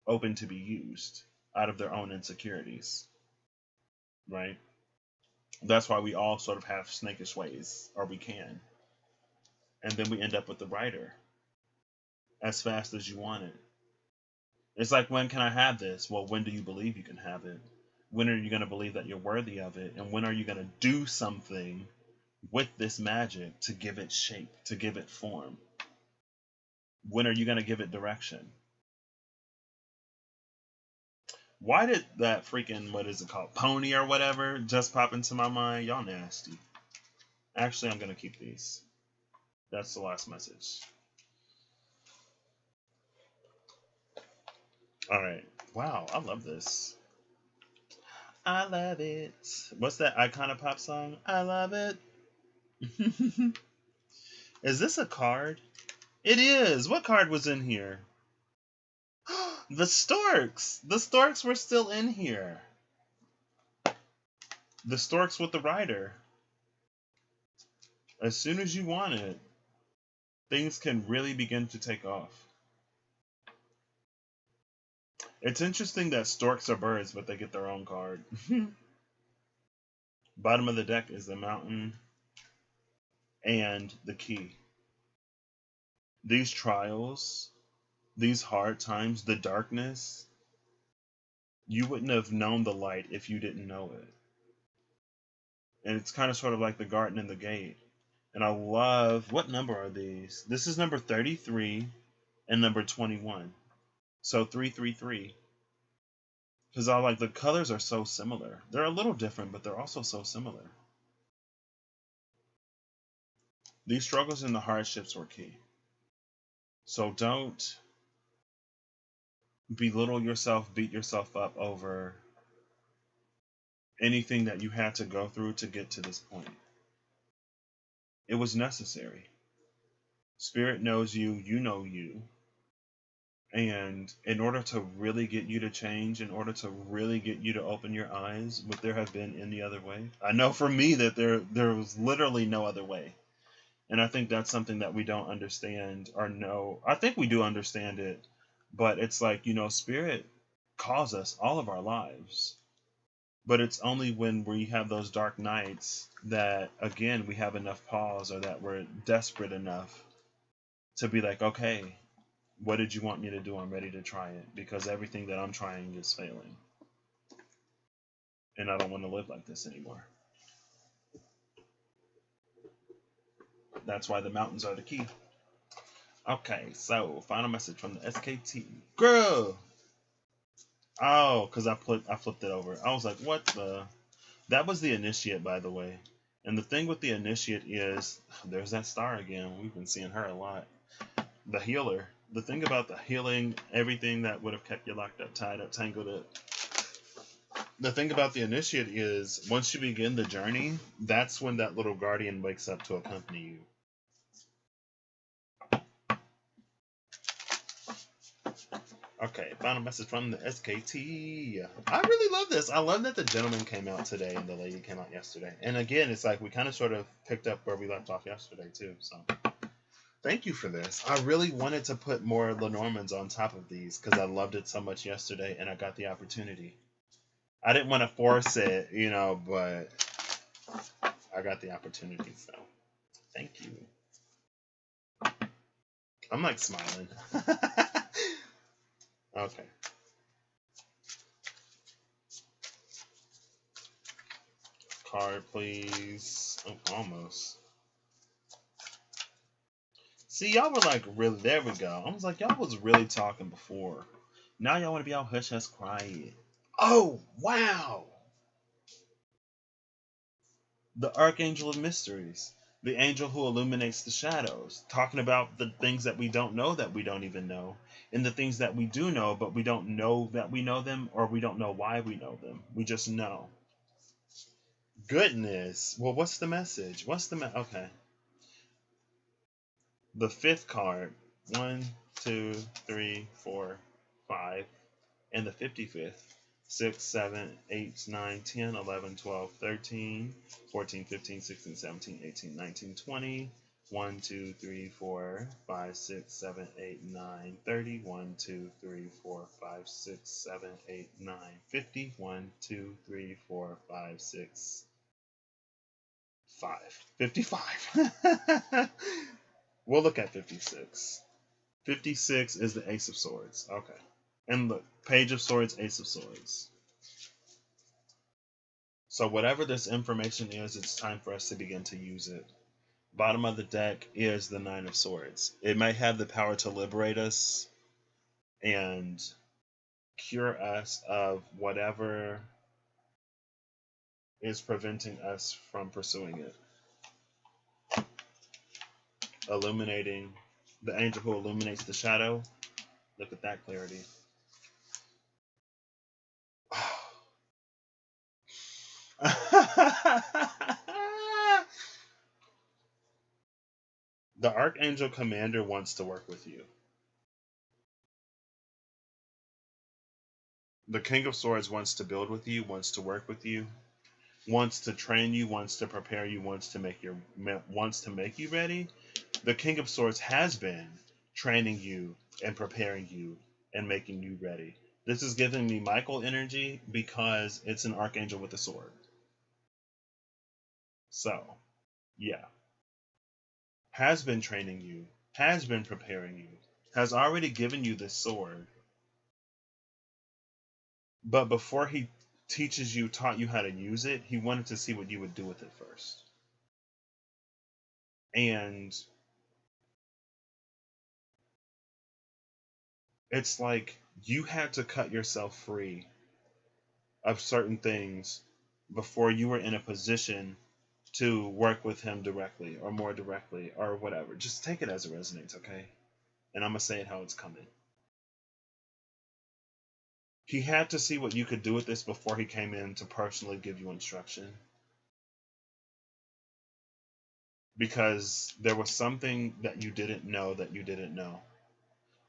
open to be used out of their own insecurities, right? That's why we all sort of have snakish ways, or we can. And then we end up with the rider, as fast as you want it. It's like, when can I have this? Well, when do you believe you can have it? When are you going to believe that you're worthy of it? And when are you going to do something with this magic to give it shape, to give it form? When are you going to give it direction? Why did that freaking, what is it called, pony or whatever, just pop into my mind? Y'all nasty. Actually, I'm going to keep these. That's the last message. All right. Wow, I love this. I love it. What's that Icona Pop song? I love it. Is this a card? It is. What card was in here? The Storks. The Storks were still in here. The Storks with the rider. As soon as you want it, things can really begin to take off. It's interesting that storks are birds, but they get their own card. Bottom of the deck is the mountain and the key. These trials, these hard times, the darkness, you wouldn't have known the light if you didn't know it. And it's kind of sort of like the garden and the gate. And I love, what number are these? This is number 33 and number 21. So 333. Because I like, the colors are so similar. They're a little different, but they're also so similar. These struggles and the hardships were key. So don't belittle yourself, beat yourself up over anything that you had to go through to get to this point. It was necessary. Spirit knows you, you know you. And in order to really get you to change, in order to really get you to open your eyes, would there have been any other way? I know for me that there was literally no other way. And I think that's something that we don't understand or know. I think we do understand it, but it's like, Spirit calls us all of our lives. But it's only when we have those dark nights that, again, we have enough pause, or that we're desperate enough to be like, okay, what did you want me to do? I'm ready to try it, because everything that I'm trying is failing. And I don't want to live like this anymore. That's why the mountains are the key. Okay, so final message from the SKT. Girl! Oh, because I flipped it over. I was like, what the? That was the initiate, by the way. And the thing with the initiate is, there's that star again. We've been seeing her a lot. The healer. The thing about the healing, everything that would have kept you locked up, tied up, tangled up. The thing about the initiate is, once you begin the journey, that's when that little guardian wakes up to accompany you. Okay, final message from the SKT. I really love this. I love that the gentleman came out today and the lady came out yesterday. And again, it's like we kind of sort of picked up where we left off yesterday too. So thank you for this. I really wanted to put more Lenormands on top of these because I loved it so much yesterday and I got the opportunity. I didn't want to force it, but I got the opportunity, so thank you. I'm like smiling. Okay. Card, please. Oh, almost. See, y'all were like really. There we go. I was like, y'all was really talking before. Now y'all want to be all hush hush quiet. Oh wow! The Archangel of Mysteries, the angel who illuminates the shadows, talking about the things that we don't know that we don't even know, and the things that we do know, but we don't know that we know them, or we don't know why we know them. We just know. Goodness. Well, what's the message? Okay. The fifth card. 1, 2, 3, 4, 5. And the 55th. 6, 7, 8, 9, 10, 11, 12, 13, 14, 15, 16, 17, 18, 19, 20. 1, 2, 3, 4, 5, 6, 7, 8, 9, 30. 1, 2, 3, 4, 5, 6, 7, 8, 9, 50. 1, 2, 3, 4, 5, 6, 5. 55. We'll look at 56. 56 is the Ace of Swords. Okay. And look, Page of Swords, Ace of Swords. So whatever this information is, it's time for us to begin to use it. Bottom of the deck is the Nine of Swords. It might have the power to liberate us and cure us of whatever is preventing us from pursuing it. Illuminating, the angel who illuminates the shadow. Look at that clarity. The Archangel Commander wants to work with you. The King of Swords wants to build with you, wants to work with you, wants to train you, wants to prepare you, wants to make you ready. The King of Swords has been training you and preparing you and making you ready. This is giving me Michael energy because it's an archangel with a sword. So, yeah. Has been training you, has been preparing you, has already given you this sword. But before he taught you how to use it, he wanted to see what you would do with it first. And it's like you had to cut yourself free of certain things before you were in a position to work with him directly or more directly or whatever. Just take it as it resonates, okay? And I'm going to say it how it's coming. He had to see what you could do with this before he came in to personally give you instruction. Because there was something that you didn't know that you didn't know.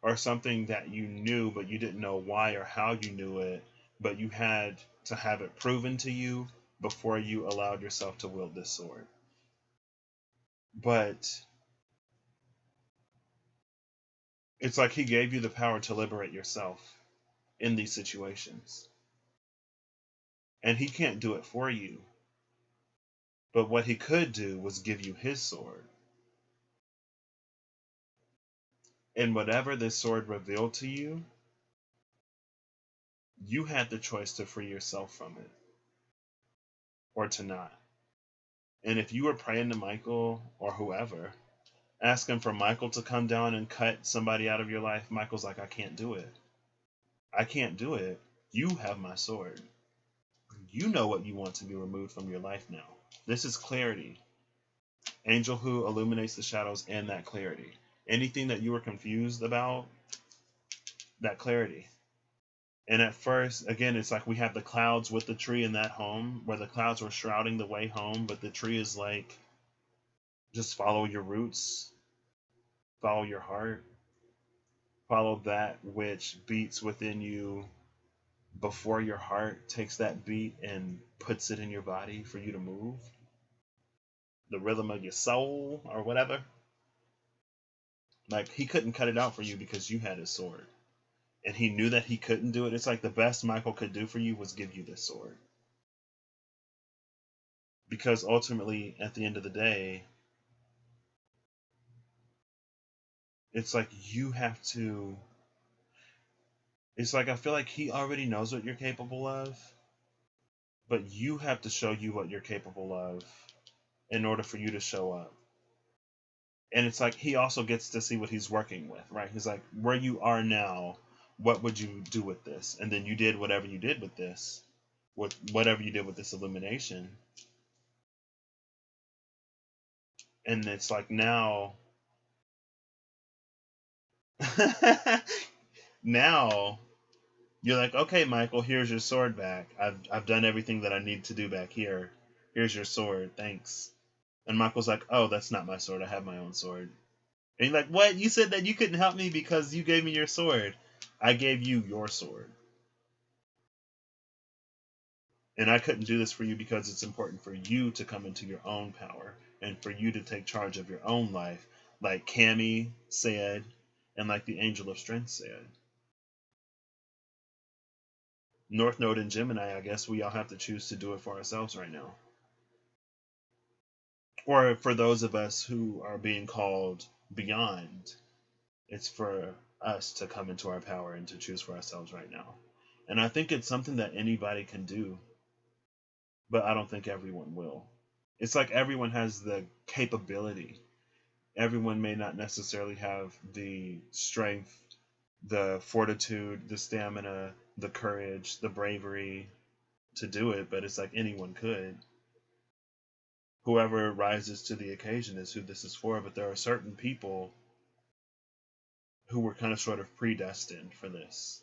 Or something that you knew but you didn't know why or how you knew it, but you had to have it proven to you before you allowed yourself to wield this sword. But it's like he gave you the power to liberate yourself in these situations. And he can't do it for you. But what he could do was give you his sword. And whatever this sword revealed to you, you had the choice to free yourself from it or to not. And if you were praying to Michael or whoever, asking for Michael to come down and cut somebody out of your life, Michael's like, I can't do it. I can't do it. You have my sword. You know what you want to be removed from your life now. This is clarity. Angel who illuminates the shadows and that clarity. Anything that you were confused about, that clarity. And at first, again, it's like we have the clouds with the tree in that home, where the clouds were shrouding the way home, but the tree is like, just follow your roots, follow your heart, follow that which beats within you before your heart takes that beat and puts it in your body for you to move. The rhythm of your soul or whatever. Like, he couldn't cut it out for you because you had his sword. And he knew that he couldn't do it. It's like the best Michael could do for you was give you this sword. Because ultimately, at the end of the day, it's like you have to. It's like I feel like he already knows what you're capable of, but you have to show you what you're capable of in order for you to show up. And it's like he also gets to see what he's working with, right? He's like, where you are now, what would you do with this? And then you did whatever you did with this, with whatever you did with this illumination. And it's like now, now you're like, okay, Michael, here's your sword back. I've done everything that I need to do back here. Here's your sword, thanks. And Michael's like, oh, that's not my sword. I have my own sword. And you're like, what? You said that you couldn't help me because you gave me your sword. I gave you your sword. And I couldn't do this for you because it's important for you to come into your own power and for you to take charge of your own life, like Cammy said, and like the Angel of Strength said. North Node and Gemini, I guess we all have to choose to do it for ourselves right now. Or for those of us who are being called beyond, it's for us to come into our power and to choose for ourselves right now. And I think it's something that anybody can do, but I don't think everyone will. It's like everyone has the capability. Everyone may not necessarily have the strength, the fortitude, the stamina, the courage, the bravery to do it, but it's like anyone could. Whoever rises to the occasion is who this is for, but there are certain people who were kind of sort of predestined for this.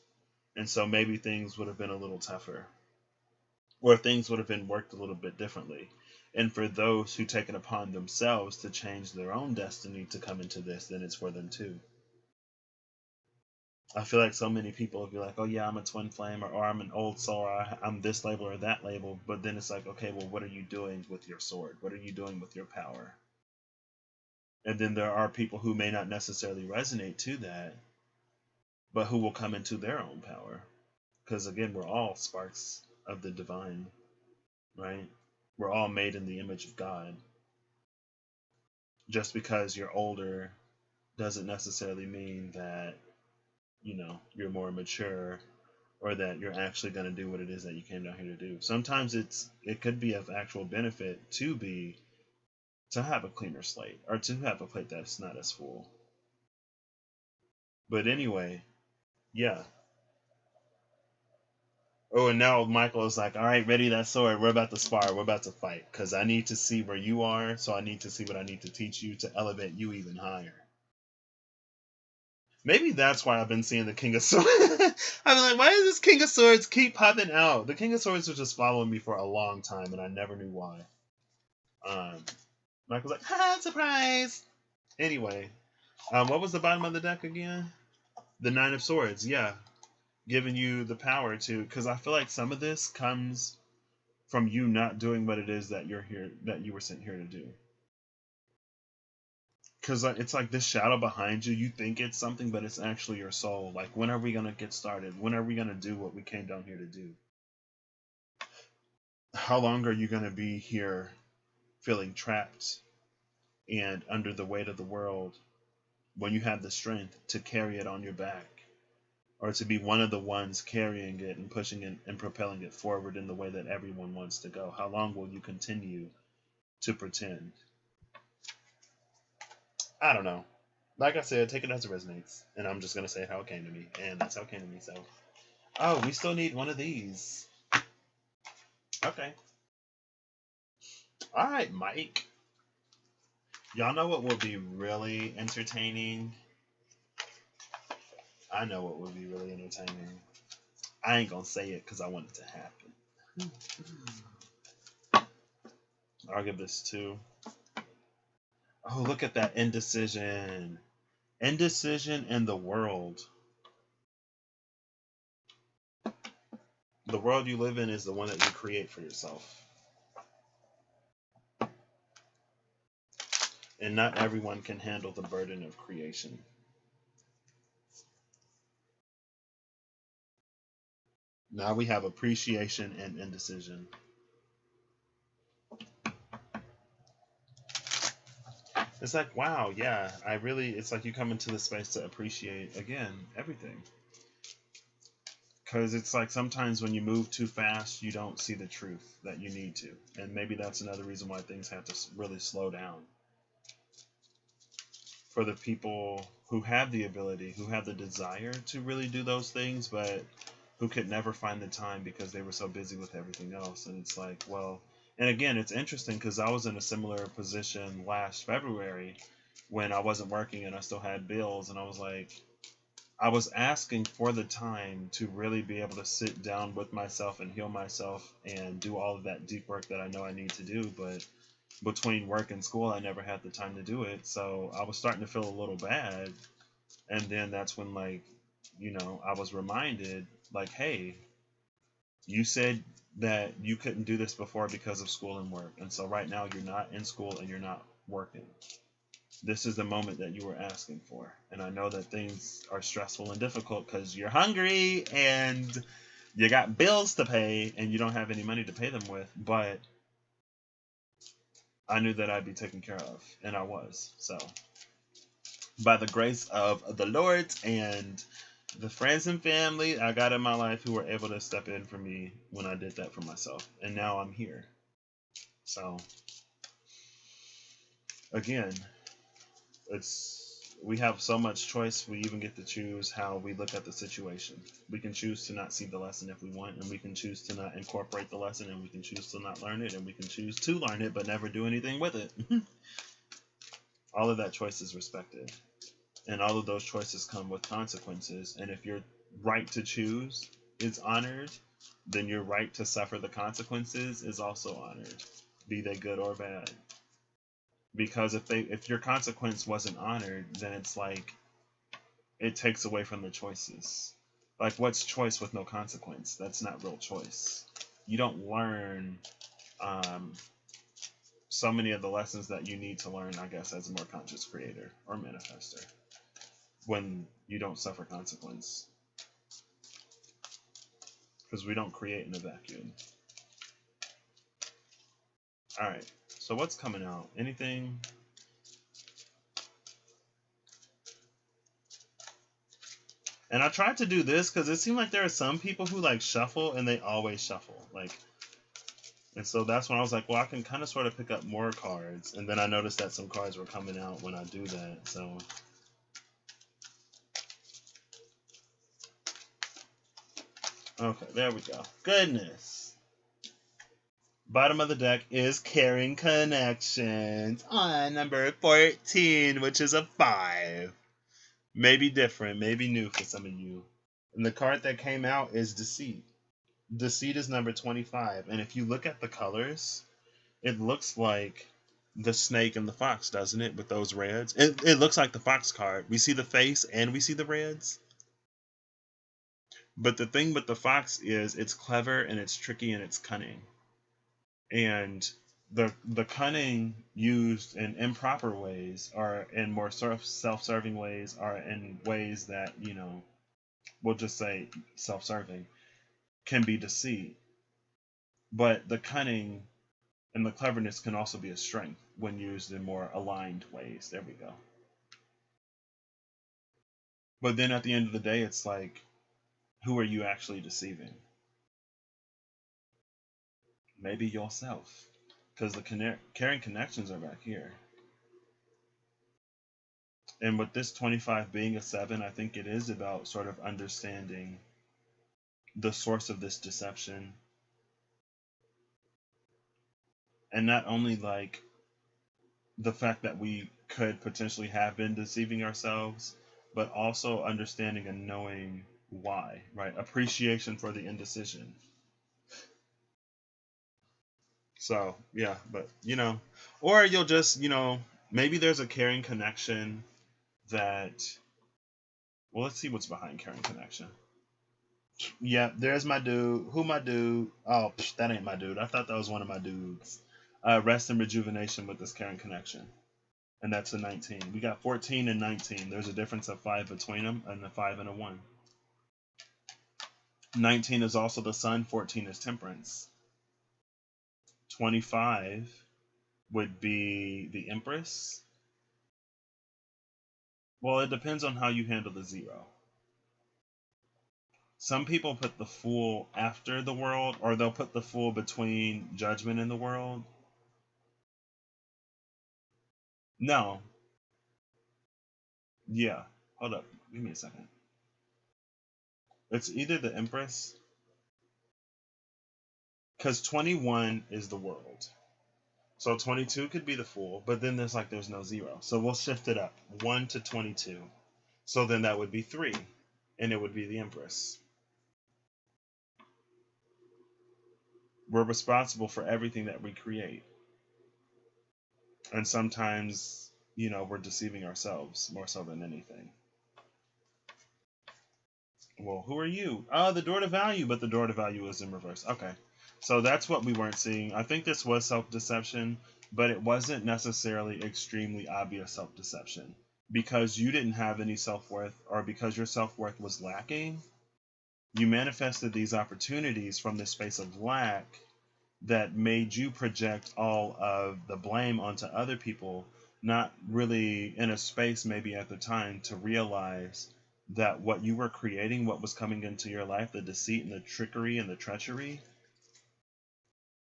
And so maybe things would have been a little tougher, or things would have been worked a little bit differently. And for those who take it upon themselves to change their own destiny to come into this, then it's for them too. I feel like so many people will be like, oh yeah, I'm a twin flame, or I'm an old soul, or I'm this label or that label. But then it's like, okay, well, what are you doing with your sword? What are you doing with your power? And then there are people who may not necessarily resonate to that, but who will come into their own power. Because again, we're all sparks of the divine, right? We're all made in the image of God. Just because you're older doesn't necessarily mean that, you're more mature or that you're actually going to do what it is that you came down here to do. Sometimes it could be of actual benefit to have a cleaner slate or to have a plate that's not as full. But anyway, yeah. Oh, and now Michael is like, all right, ready that sword. We're about to spar. We're about to fight. Because I need to see where you are, so I need to see what I need to teach you to elevate you even higher. Maybe that's why I've been seeing the King of Swords. I'm like, why does this King of Swords keep popping out? The King of Swords was just following me for a long time, and I never knew why. Michael's like, ha, surprise! Anyway, what was the bottom of the deck again? The Nine of Swords, yeah. Giving you the power to, because I feel like some of this comes from you not doing what it is that you were sent here to do. Because it's like this shadow behind you, you think it's something, but it's actually your soul. Like, when are we going to get started? When are we going to do what we came down here to do? How long are you going to be here feeling trapped and under the weight of the world when you have the strength to carry it on your back? Or to be one of the ones carrying it and pushing it and propelling it forward in the way that everyone wants to go? How long will you continue to pretend? I don't know. Like I said, take it as it resonates. And I'm just going to say how it came to me. And that's how it came to me. So, oh, we still need one of these. Okay. All right, Mike. Y'all know what would be really entertaining? I know what would be really entertaining. I ain't going to say it because I want it to happen. I'll give this 2. Oh, look at that indecision. Indecision in the world. The world you live in is the one that you create for yourself. And not everyone can handle the burden of creation. Now we have appreciation and indecision. It's like, wow, yeah, it's like you come into the space to appreciate, again, everything. Because it's like sometimes when you move too fast, you don't see the truth that you need to. And maybe that's another reason why things have to really slow down. For the people who have the ability, who have the desire to really do those things, but who could never find the time because they were so busy with everything else. And it's like, well, and again, it's interesting because I was in a similar position last February when I wasn't working and I still had bills. And I was like, I was asking for the time to really be able to sit down with myself and heal myself and do all of that deep work that I know I need to do. But between work and school, I never had the time to do it. So I was starting to feel a little bad. And then that's when, like, I was reminded, like, hey, you said that you couldn't do this before because of school and work. And so right now you're not in school and you're not working. This is the moment that you were asking for. And I know that things are stressful and difficult because you're hungry and you got bills to pay and you don't have any money to pay them with. But I knew that I'd be taken care of, and I was. So, by the grace of the Lord and the friends and family I got in my life who were able to step in for me when I did that for myself. And now I'm here. So, again, we have so much choice. We even get to choose how we look at the situation. We can choose to not see the lesson if we want, and we can choose to not incorporate the lesson, and we can choose to not learn it, and we can choose to learn it but never do anything with it. All of that choice is respected, and all of those choices come with consequences. And if your right to choose is honored, then your right to suffer the consequences is also honored, be they good or bad. Because if your consequence wasn't honored, then it's like it takes away from the choices. Like, what's choice with no consequence? That's not real choice. You don't learn so many of the lessons that you need to learn, I guess, as a more conscious creator or manifester when you don't suffer consequence. Because we don't create in a vacuum. All right. So what's coming out? Anything? And I tried to do this because it seemed like there are some people who like shuffle and they always shuffle. And so that's when I was like, well, I can kind of sort of pick up more cards. And then I noticed that some cards were coming out when I do that. So, okay, there we go. Goodness. Bottom of the deck is Caring Connections on number 14, which is a 5. Maybe different, maybe new for some of you. And the card that came out is Deceit. Deceit is number 25. And if you look at the colors, it looks like the snake and the fox, doesn't it? With those reds. It looks like the fox card. We see the face and we see the reds. But the thing with the fox is it's clever and it's tricky and it's cunning. And the cunning used in improper ways or in more self-serving ways or in ways that, we'll just say self-serving, can be deceit. But the cunning and the cleverness can also be a strength when used in more aligned ways. There we go. But then at the end of the day, it's like, who are you actually deceiving? Maybe yourself. Because the caring connections are back here. And with this 25 being a 7, I think it is about sort of understanding the source of this deception. And not only like the fact that we could potentially have been deceiving ourselves, but also understanding and knowing why, right? Appreciation for the indecision. So, yeah, but, or you'll just, maybe there's a caring connection that, well, let's see what's behind caring connection. Yeah, there's my dude. Who my dude? Oh, that ain't my dude. I thought that was one of my dudes. Rest and rejuvenation with this caring connection. And that's a 19. We got 14 and 19. There's a difference of 5 between them, and a 5 and a 1. 19 is also the sun, 14 is temperance. 25 would be the empress, Well, it depends on how you handle the zero. Some people put the Fool after the world, or they'll put the Fool between Judgment and the world. No. Yeah. Hold up. Give me a second. It's either the Empress, because 21 is the world. So 22 could be the Fool, but then there's no zero. So we'll shift it up. 1 to 22. So then that would be 3, and it would be the Empress. We're responsible for everything that we create. And sometimes, we're deceiving ourselves more so than anything. Well, who are you? Oh, the door to value, but the door to value is in reverse. Okay. So that's what we weren't seeing. I think this was self-deception, but it wasn't necessarily extremely obvious self-deception. Because you didn't have any self-worth, or because your self-worth was lacking, you manifested these opportunities from this space of lack that made you project all of the blame onto other people, not really in a space maybe at the time to realize that what you were creating, what was coming into your life, the deceit and the trickery and the treachery,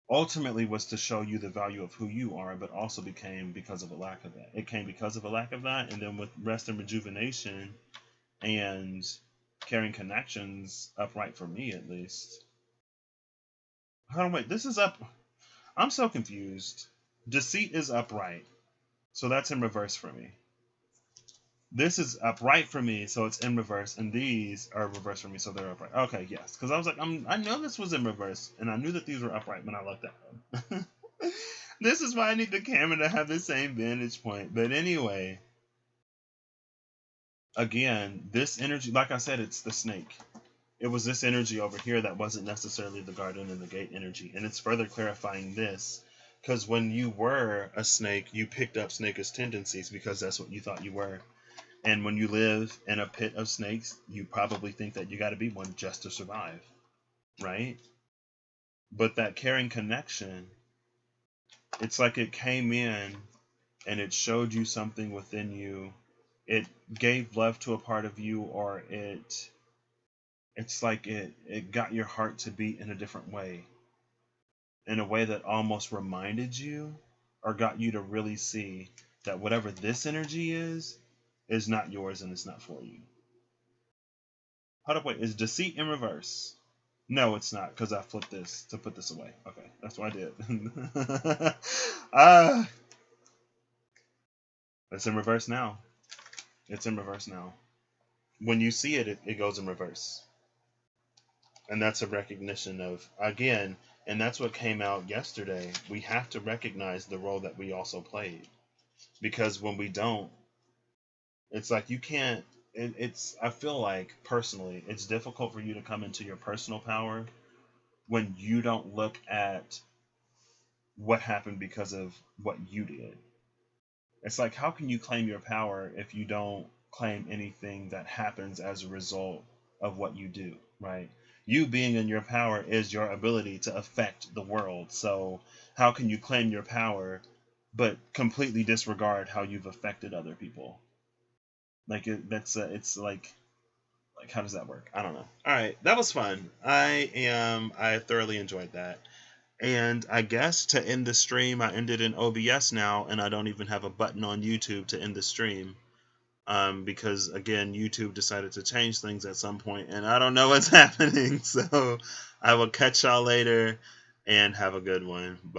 ultimately was to show you the value of who you are, but also became because of a lack of that. It came because of a lack of that, and then with rest and rejuvenation and carrying connections upright, for me at least. Hold on, wait, this is up. I'm so confused. Deceit is upright, so that's in reverse for me. This is upright for me, so it's in reverse, and these are reverse for me, so they're upright. Okay, yes, because I was like, I know this was in reverse, and I knew that these were upright when I looked at them. This is why I need the camera to have the same vantage point. But anyway, again, this energy, like I said, it's the snake. It was this energy over here that wasn't necessarily the garden and the gate energy, and it's further clarifying this. Because when you were a snake, you picked up snakish tendencies because that's what you thought you were. And when you live in a pit of snakes, you probably think that you got to be one just to survive, right? But that caring connection, it's like it came in and it showed you something within you. It gave love to a part of you, or it's like it got your heart to beat in a different way, in a way that almost reminded you or got you to really see that whatever this energy is not yours and it's not for you. Hold up, wait, is deceit in reverse? No, it's not, because I flipped this to put this away. Okay, that's what I did. It's in reverse now. It's in reverse now. When you see it, it goes in reverse. And that's a recognition of, again, and that's what came out yesterday. We have to recognize the role that we also played. Because when we don't, it's like you can't, I feel like, personally, it's difficult for you to come into your personal power when you don't look at what happened because of what you did. It's like, how can you claim your power if you don't claim anything that happens as a result of what you do, right? You being in your power is your ability to affect the world. So how can you claim your power but completely disregard how you've affected other people? Like it's like how does that work? I don't know. All right, that was fun. I thoroughly enjoyed that. And I guess to end the stream, I ended in OBS now, and I don't even have a button on YouTube to end the stream. Because again, YouTube decided to change things at some point, and I don't know what's happening. So I will catch y'all later, and have a good one. Bye.